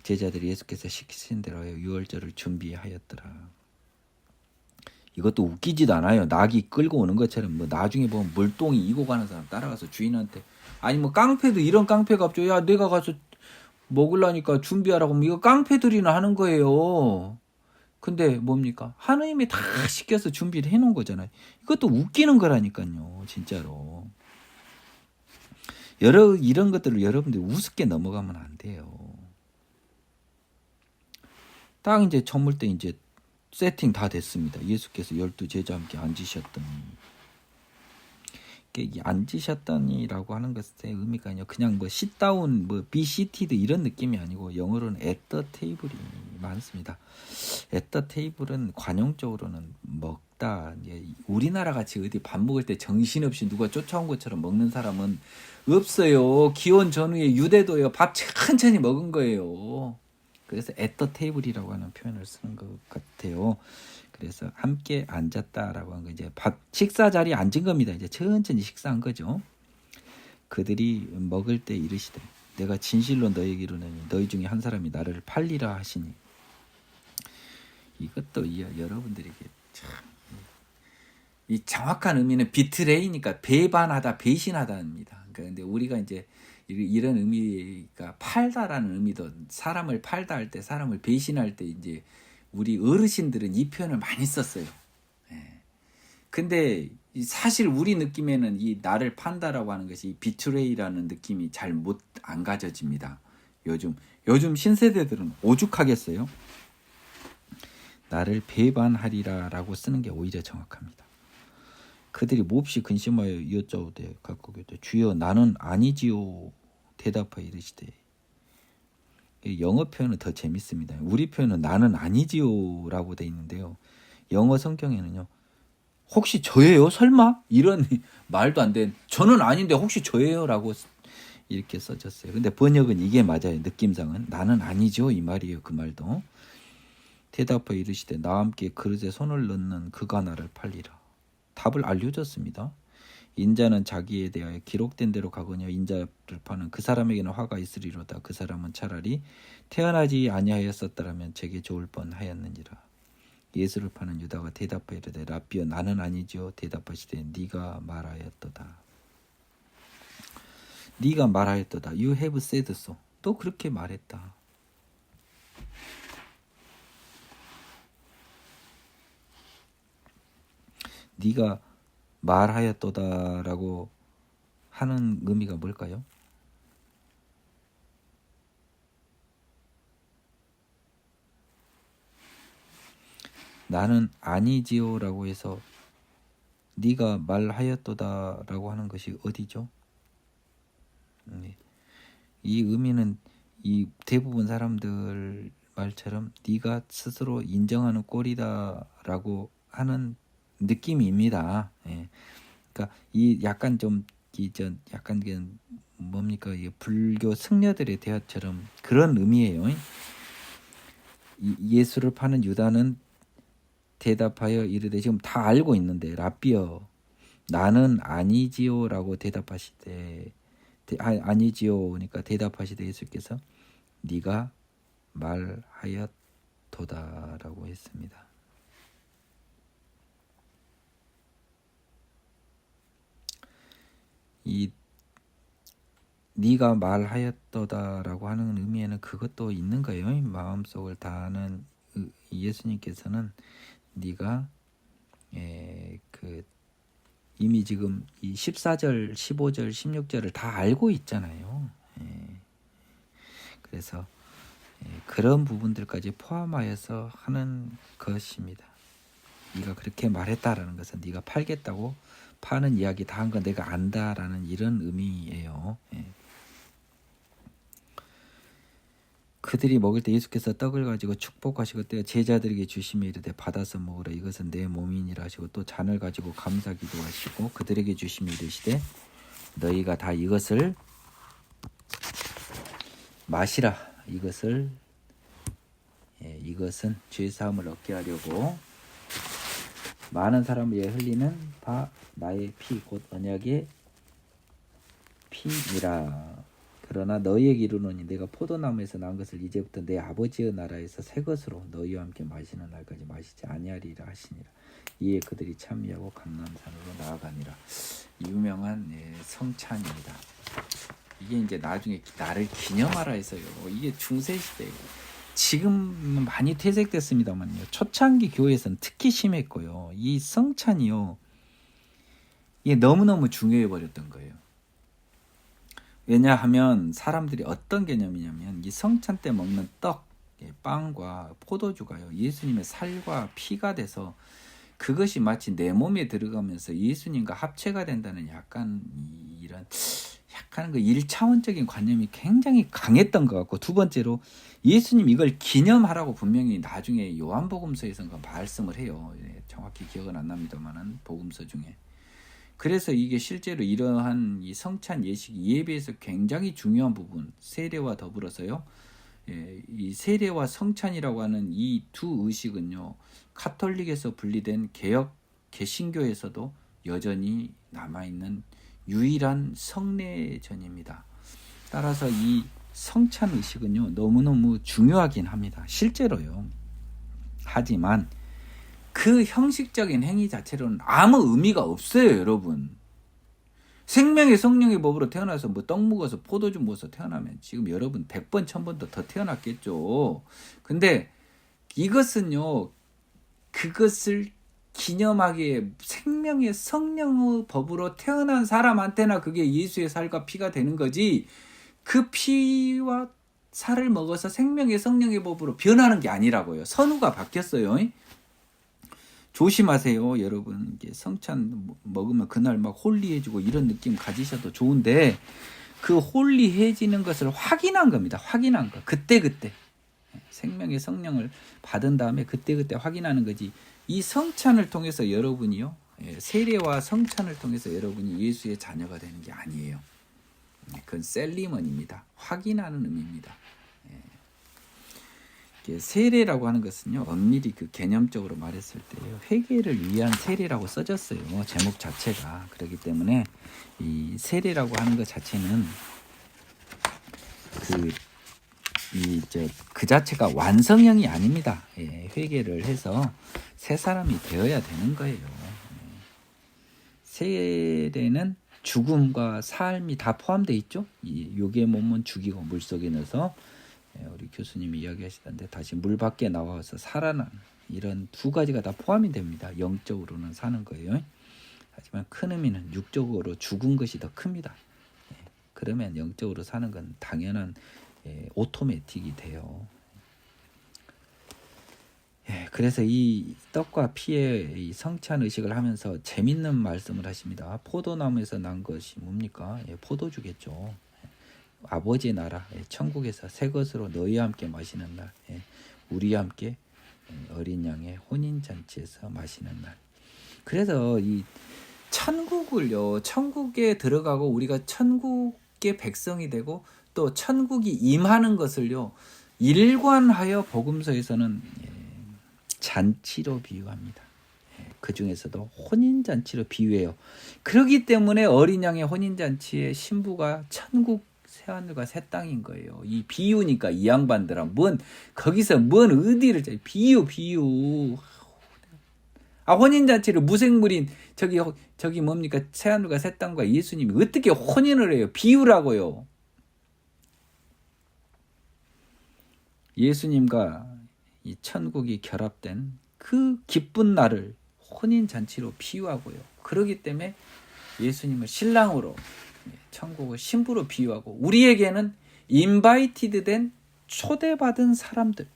제자들이 예수께서 시키신 대로 하여 유월절을 준비하였더라. 이것도 웃기지도 않아요. 낙이 끌고 오는 것처럼 뭐 나중에 보면 물동이 이고 가는 사람 따라가서 주인한테 아니 뭐 깡패도 이런 깡패가 없죠. 야 내가 가서 먹으려니까 준비하라고 하면 이거 깡패들이나 하는 거예요. 근데 뭡니까? 하느님이 다 시켜서 준비를 해놓은 거잖아요. 이것도 웃기는 거라니까요. 진짜로. 이런 것들을 여러분들이 우습게 넘어가면 안 돼요. 딱 이제 저물 때 이제 세팅 다 됐습니다. 예수께서 12 제자와 함께 앉으셨더니 앉으셨더니라고 하는 것의 의미가 아니요 그냥 뭐 sit-down, 뭐 be seated 이런 느낌이 아니고 영어로는 at the table이 많습니다. at the table은 관용적으로는 먹다. 우리나라 같이 어디 밥 먹을 때 정신없이 누가 쫓아온 것처럼 먹는 사람은 없어요. 기원 전후에 유대도요. 밥 천천히 먹은 거예요. 그래서 at the table이라고 하는 표현을 쓰는 것 같아요. 그래서 함께 앉았다라고 한 거 이제 식사 자리에 앉은 겁니다. 이제 천천히 식사한 거죠. 그들이 먹을 때 이르시되 내가 진실로 너에게 이르노니 너희 중에 한 사람이 나를 팔리라 하시니 이것도 여러분들에게 참 이 정확한 의미는 비트레이니까 배반하다, 배신하다입니다. 그런데 우리가 이제 이런 의미가 팔다라는 의미도 사람을 팔다 할 때, 사람을 배신할 때 이제 우리 어르신들은 이 표현을 많이 썼어요. 근데 사실 우리 느낌에는 이 나를 판다라고 하는 것이 비트레이라는 느낌이 잘 안 가져집니다. 요즘 신세대들은 오죽하겠어요? 나를 배반하리라라고 쓰는 게 오히려 정확합니다. 그들이 몹시 근심하여 이어짜오되 각국에 주여 나는 아니지요 대답하여 이르시되. 영어 표현은 더 재밌습니다. 우리 표현은 나는 아니지요 라고 돼 있는데요. 영어 성경에는요. 혹시 저예요? 설마? 이런 말도 안 된 저는 아닌데 혹시 저예요? 라고 이렇게 써졌어요. 근데 번역은 이게 맞아요. 느낌상은 나는 아니죠 이 말이에요. 그 말도. 대답하여 이르시되 나와 함께 그릇에 손을 넣는 그가 나를 팔리라. 답을 알려줬습니다. 인자는 자기에 대하여 기록된 대로 가거니와 인자를 파는 그 사람에게는 화가 있으리로다. 그 사람은 차라리 태어나지 아니하였었더라면 제게 좋을 뻔하였느니라. 예수를 파는 유다가 대답하여 이르되 라비여 나는 아니지요. 대답하시되 네가 말하였도다. 네가 말하였도다. You have said so. 또 그렇게 말했다. 네가 말하였도다라고 하는 의미가 뭘까요? 나는 아니지요라고 해서 네가 말하였도다라고 하는 것이 어디죠? 이 의미는 이 대부분 사람들 말처럼 네가 스스로 인정하는 꼴이다라고 하는 느낌입니다. 예. 그러니까 이 약간 좀 약간 뭡니까 이 불교 승려들의 대화처럼 그런 의미예요. 예수를 파는 유다는 대답하여 이르되 지금 다 알고 있는데 라비여 나는 아니지요라고 대답하시되 아니지요 그러니까 대답하시되 예수께서 네가 말하였도다라고 했습니다. 이 네가 말하였도다라고 하는 의미에는 그것도 있는 거예요. 마음속을 다하는 예수님께서는 네가 이미 지금 이 14절, 15절, 16절을 다 알고 있잖아요. 그래서 그런 부분들까지 포함하여서 하는 것입니다. 네가 그렇게 말했다라는 것은 네가 팔겠다고 파는 이야기 다 한 건 내가 안다라는 이런 의미예요. 그들이 먹을 때 예수께서 떡을 가지고 축복하시고 떼어 제자들에게 주시며 이르되 받아서 먹으라 이것은 내 몸이니라 하시고 또 잔을 가지고 감사기도 하시고 그들에게 주시며 이르시되 너희가 다 이것을 마시라. 이것은 죄 사함을 얻게 하려고 많은 사람을 위해 흘리는 바 나의 피 곧 언약의 피니라. 그러나 너희에게 이르노니 내가 포도나무에서 난 것을 이제부터 내 아버지의 나라에서 새 것으로 너희와 함께 마시는 날까지 마시지 아니하리라 하시니라. 이에 그들이 찬미하고 감람산으로 나아가니라. 유명한 성찬입니다. 이게 이제 나중에 나를 기념하라 해서요. 이게 중세시대예요. 지금 많이 퇴색됐습니다만요. 초창기 교회에서는 특히 심했고요. 이 성찬이요. 이게 너무너무 중요해 버렸던 거예요. 왜냐하면 사람들이 어떤 개념이냐면 이 성찬 때 먹는 떡, 빵과 포도주가요. 예수님의 살과 피가 돼서 그것이 마치 내 몸에 들어가면서 예수님과 합체가 된다는 약간 그 1차원적인 관념이 굉장히 강했던 것 같고, 두 번째로 예수님 이걸 기념하라고 분명히 나중에 요한복음서에서 말씀을 해요. 정확히 기억은 안 납니다만은 복음서 중에. 그래서 이게 실제로 이러한 이 성찬 예식 예배에서 굉장히 중요한 부분, 세례와 더불어서요. 이 세례와 성찬이라고 하는 이 두 의식은요. 카톨릭에서 분리된 개혁 개신교에서도 여전히 남아있는 유일한 성례전입니다. 따라서 이 성찬 의식은요. 너무너무 중요하긴 합니다. 실제로요. 하지만 그 형식적인 행위 자체로는 아무 의미가 없어요, 여러분. 생명의 성령의 법으로 태어나서 뭐 떡 먹어서 포도주 먹어서 태어나면 지금 여러분 100번 1000번도 더 태어났겠죠. 근데 이것은요. 그것을 기념하기에 생명의 성령의 법으로 태어난 사람한테나 그게 예수의 살과 피가 되는 거지, 그 피와 살을 먹어서 생명의 성령의 법으로 변하는 게 아니라고요. 선우가 바뀌었어요. 조심하세요, 여러분. 이게 성찬 먹으면 그날 막 홀리해지고 이런 느낌 가지셔도 좋은데 그 홀리해지는 것을 확인한 겁니다. 확인한 거. 그때그때. 생명의 성령을 받은 다음에 그때그때 확인하는 거지. 이 성찬을 통해서 여러분이요. 세례와 성찬을 통해서 여러분이 예수의 자녀가 되는 게 아니에요. 그건 셀리먼입니다. 확인하는 의미입니다. 세례라고 하는 것은요, 엄밀히 그 개념적으로 말했을 때요, 회개를 위한 세례라고 써졌어요. 제목 자체가. 그렇기 때문에 이 세례라고 하는 것 자체는 그 자체가 완성형이 아닙니다. 회개를 해서 새 사람이 되어야 되는 거예요. 세례는 죽음과 삶이 다 포함되어 있죠. 이 육의 몸은 죽이고 물속에 넣어서 우리 교수님이 이야기하시던데 다시 물 밖에 나와서 살아나는 이런 두 가지가 다 포함이 됩니다. 영적으로는 사는 거예요. 하지만 큰 의미는 육적으로 죽은 것이 더 큽니다. 그러면 영적으로 사는 건 당연한 오토매틱이 돼요. 그래서 이 떡과 피의 이 성찬 의식을 하면서 재밌는 말씀을 하십니다. 포도나무에서 난 것이 뭡니까? 포도주겠죠. 아버지의 나라, 천국에서 새 것으로 너희와 함께 마시는 날, 우리와 함께 어린 양의 혼인잔치에서 마시는 날. 그래서 이 천국을요, 천국에 들어가고 우리가 천국의 백성이 되고 또 천국이 임하는 것을요, 일관하여 복음서에서는 잔치로 비유합니다. 그 중에서도 혼인잔치로 비유해요. 그렇기 때문에 어린 양의 혼인잔치의 신부가 천국 새하늘과 새 땅인 거예요. 이 비유니까 이 양반들아 거기서 어디를 비유. 혼인잔치를 무생물인 저기 뭡니까? 새하늘과 새 땅과 예수님이 어떻게 혼인을 해요? 비유라고요. 예수님과 이 천국이 결합된 그 기쁜 날을 혼인잔치로 비유하고요. 그렇기 때문에 예수님을 신랑으로, 천국을 신부로 비유하고, 우리에게는 인바이티드 된 초대받은 사람들,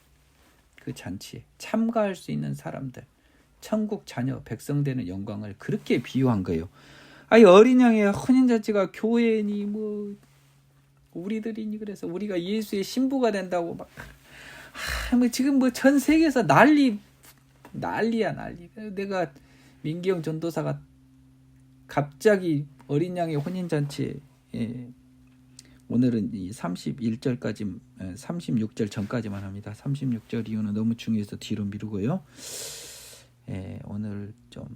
그 잔치에 참가할 수 있는 사람들, 천국 자녀 백성 되는 영광을 그렇게 비유한 거예요. 어린 양의 혼인잔치가 교회니 우리들이니 그래서 우리가 예수의 신부가 된다고 지금 전 세계에서 난리야. 내가 민기영 전도사가 갑자기 어린 양의 혼인잔치에, 오늘은 이 31절까지 36절 전까지만 합니다. 36절 이유는 너무 중요해서 뒤로 미루고요. 오늘 좀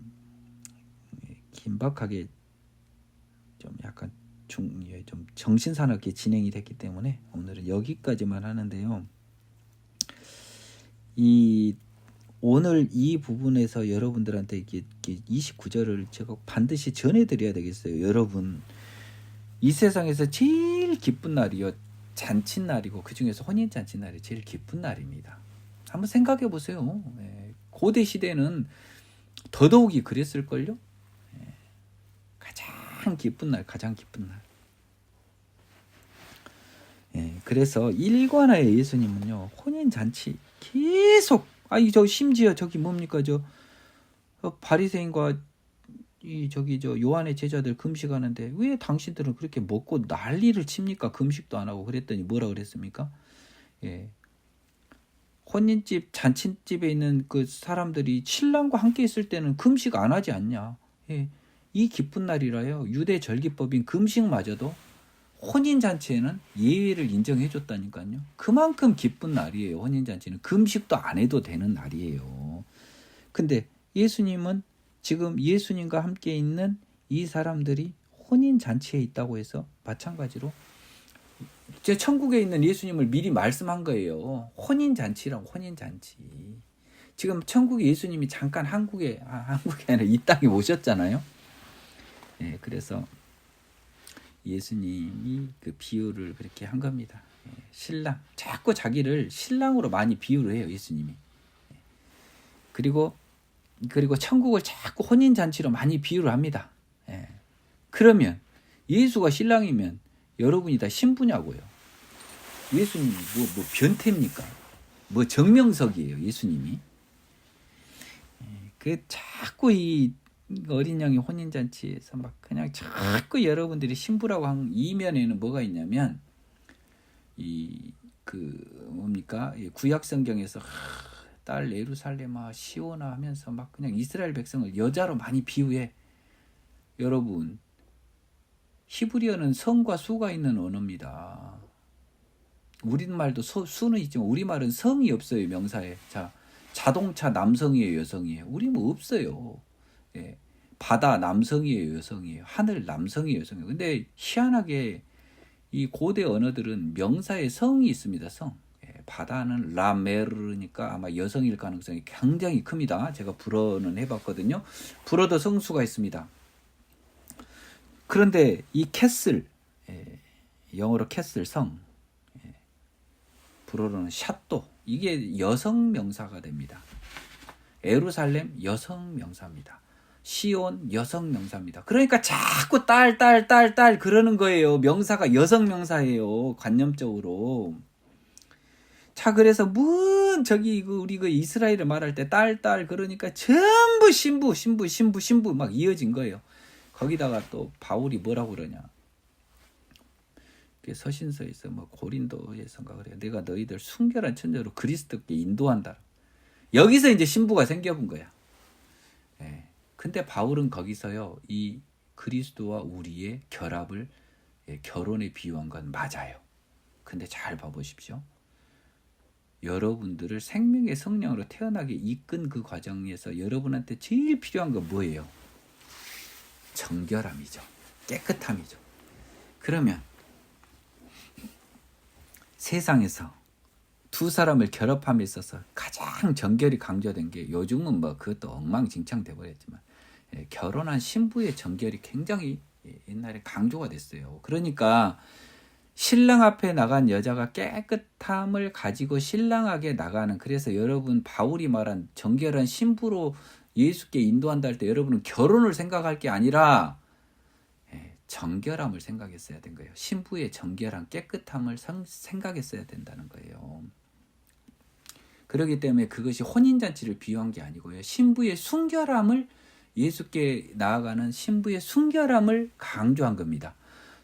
긴박하게 좀 약간 좀 정신사납게 진행이 됐기 때문에 오늘은 여기까지만 하는데요. 오늘 이 부분에서 여러분들한테 이게 29절을 제가 반드시 전해드려야 되겠어요. 여러분, 이 세상에서 제일 기쁜 날이요, 잔칫날이고 그 중에서 혼인잔칫날이 제일 기쁜 날입니다. 한번 생각해 보세요. 고대 시대는 더더욱이 그랬을걸요. 가장 기쁜 날. 그래서 일관하여 예수님은요, 혼인잔치 계속, 심지어 저기 뭡니까, 바리새인과 요한의 제자들 금식하는데 왜 당신들은 그렇게 먹고 난리를 칩니까? 금식도 안 하고. 그랬더니 뭐라 그랬습니까? 혼인집, 잔치집에 있는 그 사람들이 신랑과 함께 있을 때는 금식 안 하지 않냐? 이 기쁜 날이라요, 유대 절기법인 금식마저도 혼인잔치에는 예외를 인정해 줬다니까요. 그만큼 기쁜 날이에요. 혼인잔치는 금식도 안 해도 되는 날이에요. 근데 예수님은 지금 예수님과 함께 있는 이 사람들이 혼인잔치에 있다고 해서 마찬가지로 제 천국에 있는 예수님을 미리 말씀한 거예요. 혼인잔치라고. 혼인잔치. 지금 천국에 예수님이 잠깐 한국에 아니라 이 땅에 오셨잖아요. 그래서 예수님이 그 비유를 그렇게 한 겁니다. 신랑, 자꾸 자기를 신랑으로 많이 비유를 해요, 예수님이. 그리고 천국을 자꾸 혼인잔치로 많이 비유를 합니다. 그러면 예수가 신랑이면 여러분이 다 신부냐고요. 예수님이 변태입니까? 정명석이에요, 예수님이. 그 자꾸 이 어린 양의 혼인잔치에서 막 그냥 자꾸 여러분들이 신부라고 한 이면에는 뭐가 있냐면 이 그 뭡니까 구약 성경에서 딸 예루살렘아 시온아 하면서 막 그냥 이스라엘 백성을 여자로 많이 비유해. 여러분 히브리어는 성과 수가 있는 언어입니다. 우리말도 수는 있지만 우리말은 성이 없어요. 명사에. 자, 자동차 남성이에요, 여성이에요? 우리 뭐 없어요. 예. 바다 남성이에요, 여성이에요? 하늘 남성이에요, 여성이에요? 근데 희한하게 이 고대 언어들은 명사에 성이 있습니다. 성. 예. 바다는 라메르니까 아마 여성일 가능성이 굉장히 큽니다. 제가 불어는 해봤거든요. 불어도 성수가 있습니다. 그런데 이 캐슬, 예. 영어로 캐슬 성, 예. 불어로는 샤또, 이게 여성 명사가 됩니다. 예루살렘 여성 명사입니다. 시온 여성 명사입니다. 그러니까 자꾸 딸 그러는 거예요. 명사가 여성 명사예요. 관념적으로. 자, 그래서 저기 우리 그 이스라엘을 말할 때 딸 그러니까 전부 신부 막 이어진 거예요. 거기다가 또 바울이 뭐라고 그러냐. 서신서에서 뭐 고린도에서인가 그래요. 내가 너희들 순결한 천녀로 그리스도께 인도한다. 여기서 이제 신부가 생겨본 거야. 예. 근데 바울은 거기서요, 이 그리스도와 우리의 결합을 결혼에 비유한 건 맞아요. 근데 잘 봐보십시오. 여러분들을 생명의 성령으로 태어나게 이끈 그 과정에서 여러분한테 제일 필요한 건 뭐예요? 정결함이죠. 깨끗함이죠. 그러면 세상에서 두 사람을 결합함에 있어서 가장 정결이 강조된 게 요즘은 뭐 그것도 엉망진창 돼버렸지만 결혼한 신부의 정결이 굉장히 옛날에 강조가 됐어요. 그러니까 신랑 앞에 나간 여자가 깨끗함을 가지고 신랑에게 나가는, 그래서 여러분 바울이 말한 정결한 신부로 예수께 인도한다 할 때 여러분은 결혼을 생각할 게 아니라 정결함을 생각했어야 된 거예요. 신부의 정결함, 깨끗함을 생각했어야 된다는 거예요. 그렇기 때문에 그것이 혼인잔치를 비유한 게 아니고요. 신부의 순결함을, 예수께 나아가는 신부의 순결함을 강조한 겁니다.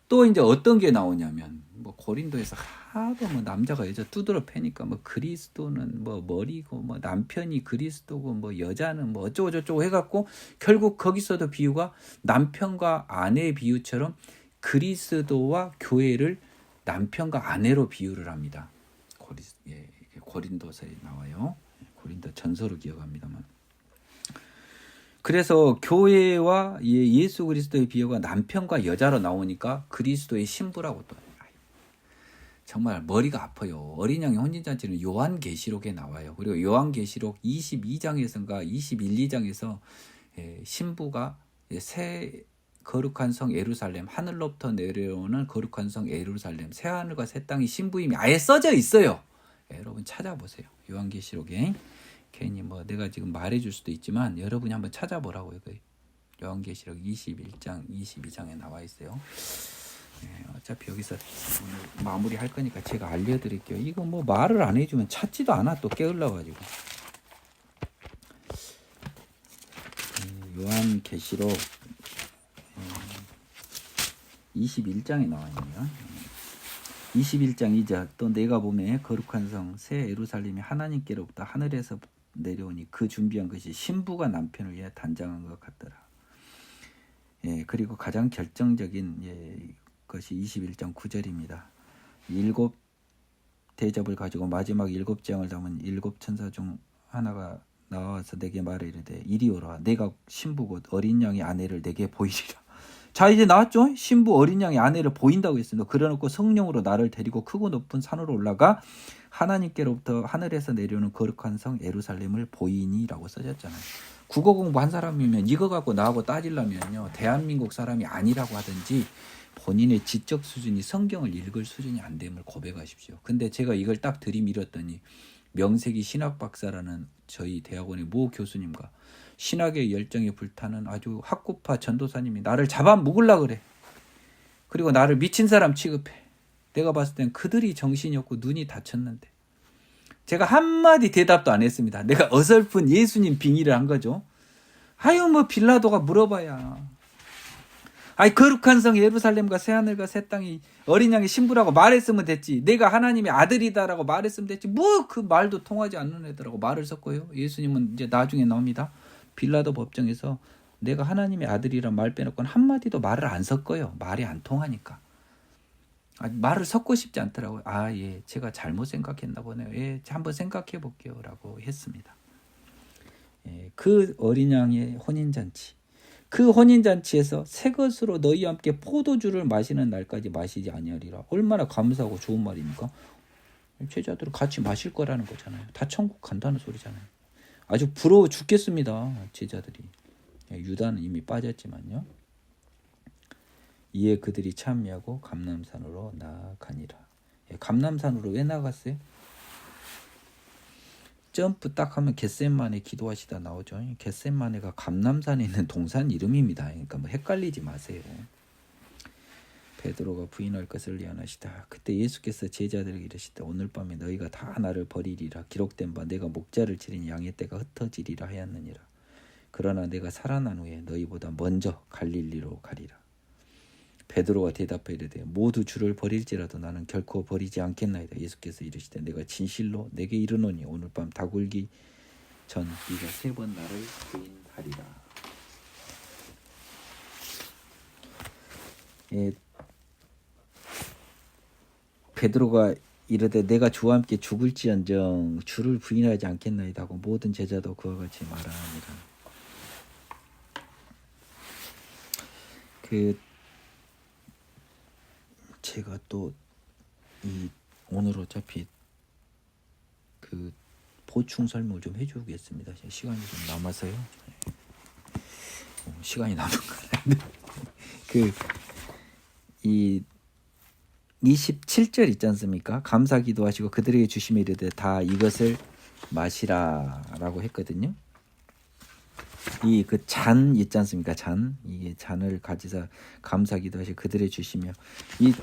또 이제 어떤 게 나오냐면 뭐 고린도에서 하도 뭐 남자가 여자 두드러 패니까 뭐 그리스도는 뭐 머리고 뭐 남편이 그리스도고 뭐 여자는 뭐 어쩌고 저쩌고 해갖고 결국 거기서도 비유가 남편과 아내의 비유처럼 그리스도와 교회를 남편과 아내로 비유를 합니다. 고린도서에 나와요. 고린도 전서로 기억합니다만. 그래서 교회와 예수 그리스도의 비유가 남편과 여자로 나오니까 그리스도의 신부라고 또 정말 머리가 아파요. 어린 양의 혼인잔치는 요한계시록에 나와요. 그리고 요한계시록 22장에서인가 21, 2장에서 신부가 새 거룩한 성 예루살렘, 하늘로부터 내려오는 거룩한 성 예루살렘, 새 하늘과 새 땅이 신부임이 아예 써져 있어요. 여러분 찾아보세요. 요한계시록에. 괜히 뭐 내가 지금 말해줄 수도 있지만 여러분이 한번 찾아보라고요. 요한계시록 21장, 22장에 나와 있어요. 어차피 여기서 오늘 마무리할 거니까 제가 알려드릴게요. 이거 뭐 말을 안 해주면 찾지도 않아. 또 깨울러가지고. 요한계시록 21장에 나와 있네요. 21장 2절. 또 내가 보매 거룩한 성 새 예루살렘이 하나님께로부터 하늘에서 내려오니 그 준비한 것이 신부가 남편을 위해 단장한 것 같더라. 그리고 가장 결정적인 것이 21장 9절입니다. 7 대접을 가지고 마지막 7장을 담은 7 천사 중 하나가 나와서 내게 말해 이르되 이리 오라. 내가 신부 곧 어린 양의 아내를 내게 보이리라. 자, 이제 나왔죠? 신부 어린 양의 아내를 보인다고 했습니다. 그래놓고 성령으로 나를 데리고 크고 높은 산으로 올라가 하나님께로부터 하늘에서 내려오는 거룩한 성 예루살렘을 보이니라고 써졌잖아요. 국어 공부한 사람이면 이거 갖고 나하고 따지려면요, 대한민국 사람이 아니라고 하든지 본인의 지적 수준이 성경을 읽을 수준이 안 됨을 고백하십시오. 근데 제가 이걸 딱 들이밀었더니 명세기 신학박사라는 저희 대학원의 모 교수님과 신학의 열정에 불타는 아주 학구파 전도사님이 나를 잡아먹으려고 그래. 그리고 나를 미친 사람 취급해. 내가 봤을 땐 그들이 정신이 없고 눈이 닫혔는데 제가 한마디 대답도 안 했습니다. 내가 어설픈 예수님 빙의를 한 거죠. 아유 뭐 빌라도가 물어봐야. 아이 거룩한 성 예루살렘과 새하늘과 새 땅이 어린 양의 신부라고 말했으면 됐지. 내가 하나님의 아들이다라고 말했으면 됐지. 뭐 그 말도 통하지 않는 애들하고 말을 섞어요. 예수님은 이제 나중에 나옵니다. 빌라도 법정에서 내가 하나님의 아들이란 말 빼놓고는 한마디도 말을 안 섞어요. 말이 안 통하니까. 말을 섞고 싶지 않더라고요. 아, 예, 제가 잘못 생각했나 보네요. 예, 한번 생각해 볼게요. 라고 했습니다. 예, 그 어린 양의 혼인잔치. 그 혼인잔치에서 새 것으로 너희와 함께 포도주를 마시는 날까지 마시지 아니하리라. 얼마나 감사하고 좋은 말입니까? 제자들은 같이 마실 거라는 거잖아요. 다 천국 간다는 소리잖아요. 아주 부러워 죽겠습니다. 제자들이. 유다는 이미 빠졌지만요. 이에 그들이 참여하고 감람산으로 나아가니라. 감람산으로 왜 나갔어요? 점프 딱 하면 겟셋마네 기도하시다 나오죠. 겟셋마네가 감람산에 있는 동산 이름입니다. 그러니까 뭐 헷갈리지 마세요. 베드로가 부인할 것을 예언하시다. 그때 예수께서 제자들에게 이르시되 오늘 밤에 너희가 다 나를 버리리라. 기록된 바 내가 목자를 치린 양의 떼가 흩어지리라 하였느니라. 그러나 내가 살아난 후에 너희보다 먼저 갈릴리로 가리라. 베드로가 대답하여 이르되 모두 주를 버릴지라도 나는 결코 버리지 않겠나이다. 예수께서 이르시되 내가 진실로 내게 이르노니 오늘 밤 닭울기 전 네가 3번 나를 부인하리라. 예, 베드로가 이르되 내가 주와 함께 죽을지언정 주를 부인하지 않겠나이다 하고 모든 제자도 그와 같이 말하니라. 제가 또 오늘 어차피 보충 설명을 좀 해주겠습니다. 시간이 좀 남아서요. 시간이 남은 거는 27절 있지 않습니까? 감사 기도하시고 그들에게 주시며 이르되 다 이것을 마시라라고 했거든요. 그 잔 있지 않습니까? 이게 잔을 가지사 감사 기도하시고 그들에게 주시며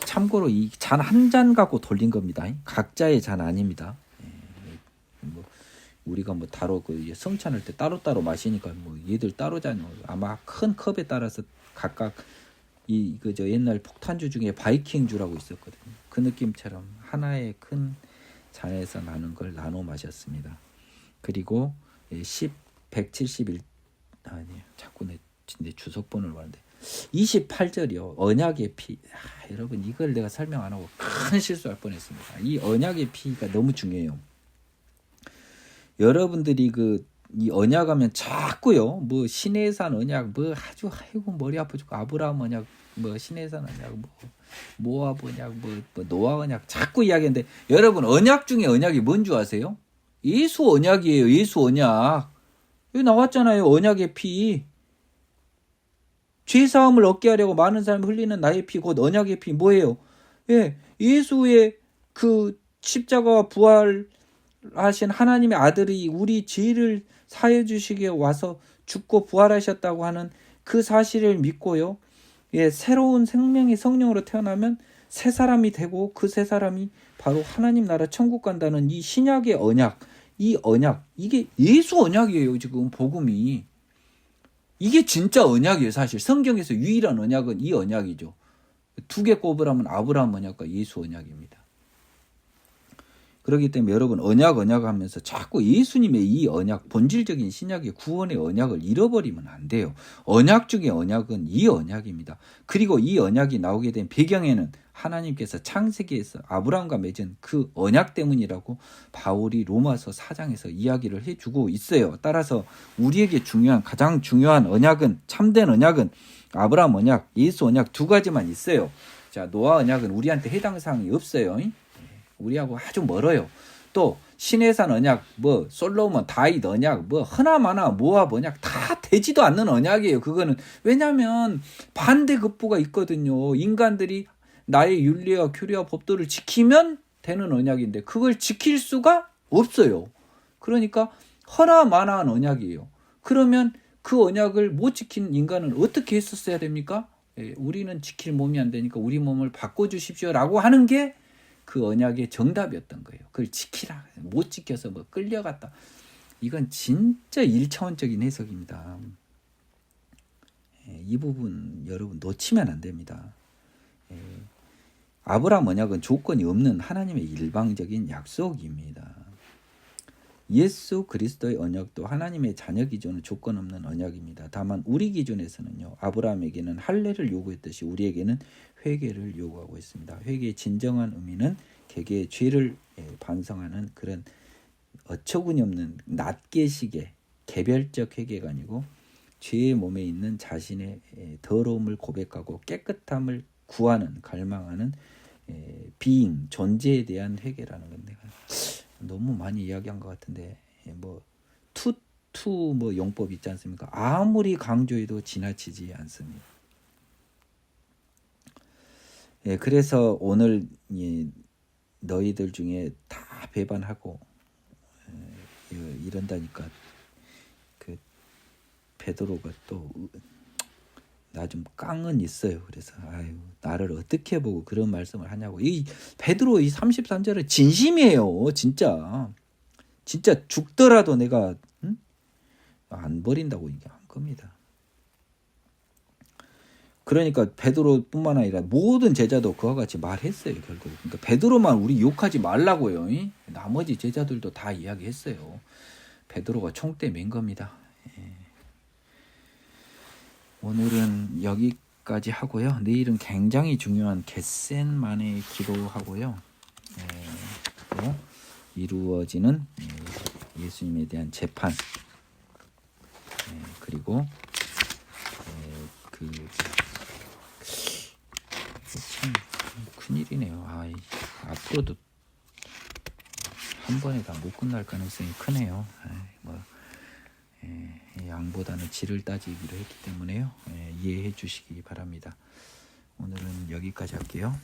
참고로 이 잔 한 잔 갖고 돌린 겁니다. 각자의 잔 아닙니다. 우리가 뭐 따로 성찬할 때 따로따로 마시니까 뭐 얘들 따로잖아요. 아마 큰 컵에 따라서 각각 옛날 폭탄주 중에 바이킹주라고 있었거든요. 그 느낌처럼 하나의 큰 잔에서 나눈 걸 나눠 마셨습니다. 그리고 171 아니에요. 자꾸 내 주석번호를 말하는데 28절이요. 언약의 피. 여러분 이걸 내가 설명 안 하고 큰 실수할 뻔했습니다. 이 언약의 피가 너무 중요해요. 여러분들이 이 언약하면 자꾸요. 뭐 시내산 언약, 뭐 아주 아이고 머리 아파 죽고 아브라함 언약, 뭐 시내산 언약, 뭐 모압 언약, 뭐 노아 언약 자꾸 이야기하는데 여러분 언약 중에 언약이 뭔 줄 아세요? 예수 언약이에요. 예수 언약. 여기 나왔잖아요. 언약의 피. 죄사함을 얻게 하려고 많은 사람이 흘리는 나의 피, 곧 언약의 피 뭐예요? 예, 예수의 십자가와 부활하신 하나님의 아들이 우리 죄를 사해 주시기에 와서 죽고 부활하셨다고 하는 그 사실을 믿고요. 예, 새로운 생명의 성령으로 태어나면 새 사람이 되고 그 새 사람이 바로 하나님 나라 천국 간다는 이 신약의 언약. 이 언약, 이게 예수 언약이에요. 지금 복음이. 이게 진짜 언약이에요. 사실 성경에서 유일한 언약은 이 언약이죠. 2개 꼽으라면 아브라함 언약과 예수 언약입니다. 그렇기 때문에 여러분 언약 하면서 자꾸 예수님의 이 언약, 본질적인 신약의 구원의 언약을 잃어버리면 안 돼요. 언약 중에 언약은 이 언약입니다. 그리고 이 언약이 나오게 된 배경에는 하나님께서 창세기에서 아브라함과 맺은 그 언약 때문이라고 바울이 로마서 4장에서 이야기를 해주고 있어요. 따라서 우리에게 가장 중요한 언약은, 참된 언약은 아브라함 언약, 예수 언약 2가지만 있어요. 자, 노아 언약은 우리한테 해당 사항이 없어요. 우리하고 아주 멀어요. 또 시내산 언약, 뭐 솔로몬, 다윗 언약, 뭐 하나마나 모압 언약 다 되지도 않는 언약이에요. 그거는 왜냐하면 반대급부가 있거든요. 인간들이 나의 윤리와 규례와 법도를 지키면 되는 언약인데 그걸 지킬 수가 없어요. 그러니까 하나마나한 언약이에요. 그러면 그 언약을 못 지킨 인간은 어떻게 했었어야 됩니까? 우리는 지킬 몸이 안 되니까 우리 몸을 바꿔주십시오라고 하는 게 그 언약의 정답이었던 거예요. 그걸 지키라. 못 지켜서 뭐 끌려갔다. 이건 진짜 1차원적인 해석입니다. 이 부분 여러분 놓치면 안 됩니다. 예. 아브라함 언약은 조건이 없는 하나님의 일방적인 약속입니다. 예수 그리스도의 언약도 하나님의 자녀 기준은 조건 없는 언약입니다. 다만 우리 기준에서는요, 아브라함에게는 할례를 요구했듯이 우리에게는 회개를 요구하고 있습니다. 회개의 진정한 의미는 개개의 죄를 반성하는 그런 어처구니 없는 낱개식의 개별적 회개가 아니고 죄의 몸에 있는 자신의 더러움을 고백하고 깨끗함을 구하는, 갈망하는 비잉, 존재에 대한 회개라는 건데, 너무 많이 이야기한 것 같은데, 뭐 투 뭐 용법 있지 않습니까? 아무리 강조해도 지나치지 않습니다. 그래서 오늘 너희들 중에 다 배반하고 이런다니까, 그 베드로가 또 나 좀 깡은 있어요. 그래서 아유, 나를 어떻게 보고 그런 말씀을 하냐고. 이 베드로 이 33절은 진심이에요. 진짜 죽더라도 내가 안 버린다고 얘기한 겁니다. 그러니까 베드로뿐만 아니라 모든 제자도 그와 같이 말했어요. 결국. 그러니까 베드로만 우리 욕하지 말라고요. 나머지 제자들도 다 이야기했어요. 베드로가 총대 맨 겁니다. 오늘은 여기까지 하고요. 내일은 굉장히 중요한 겟셋만의 기도하고요. 또 이루어지는 예수님에 대한 재판, 그리고 참 큰일이네요. 앞으로도 한 번에 다 못 끝날 가능성이 크네요. 양보다는 질을 따지기로 했기 때문에요. 이해해 주시기 바랍니다. 오늘은 여기까지 할게요.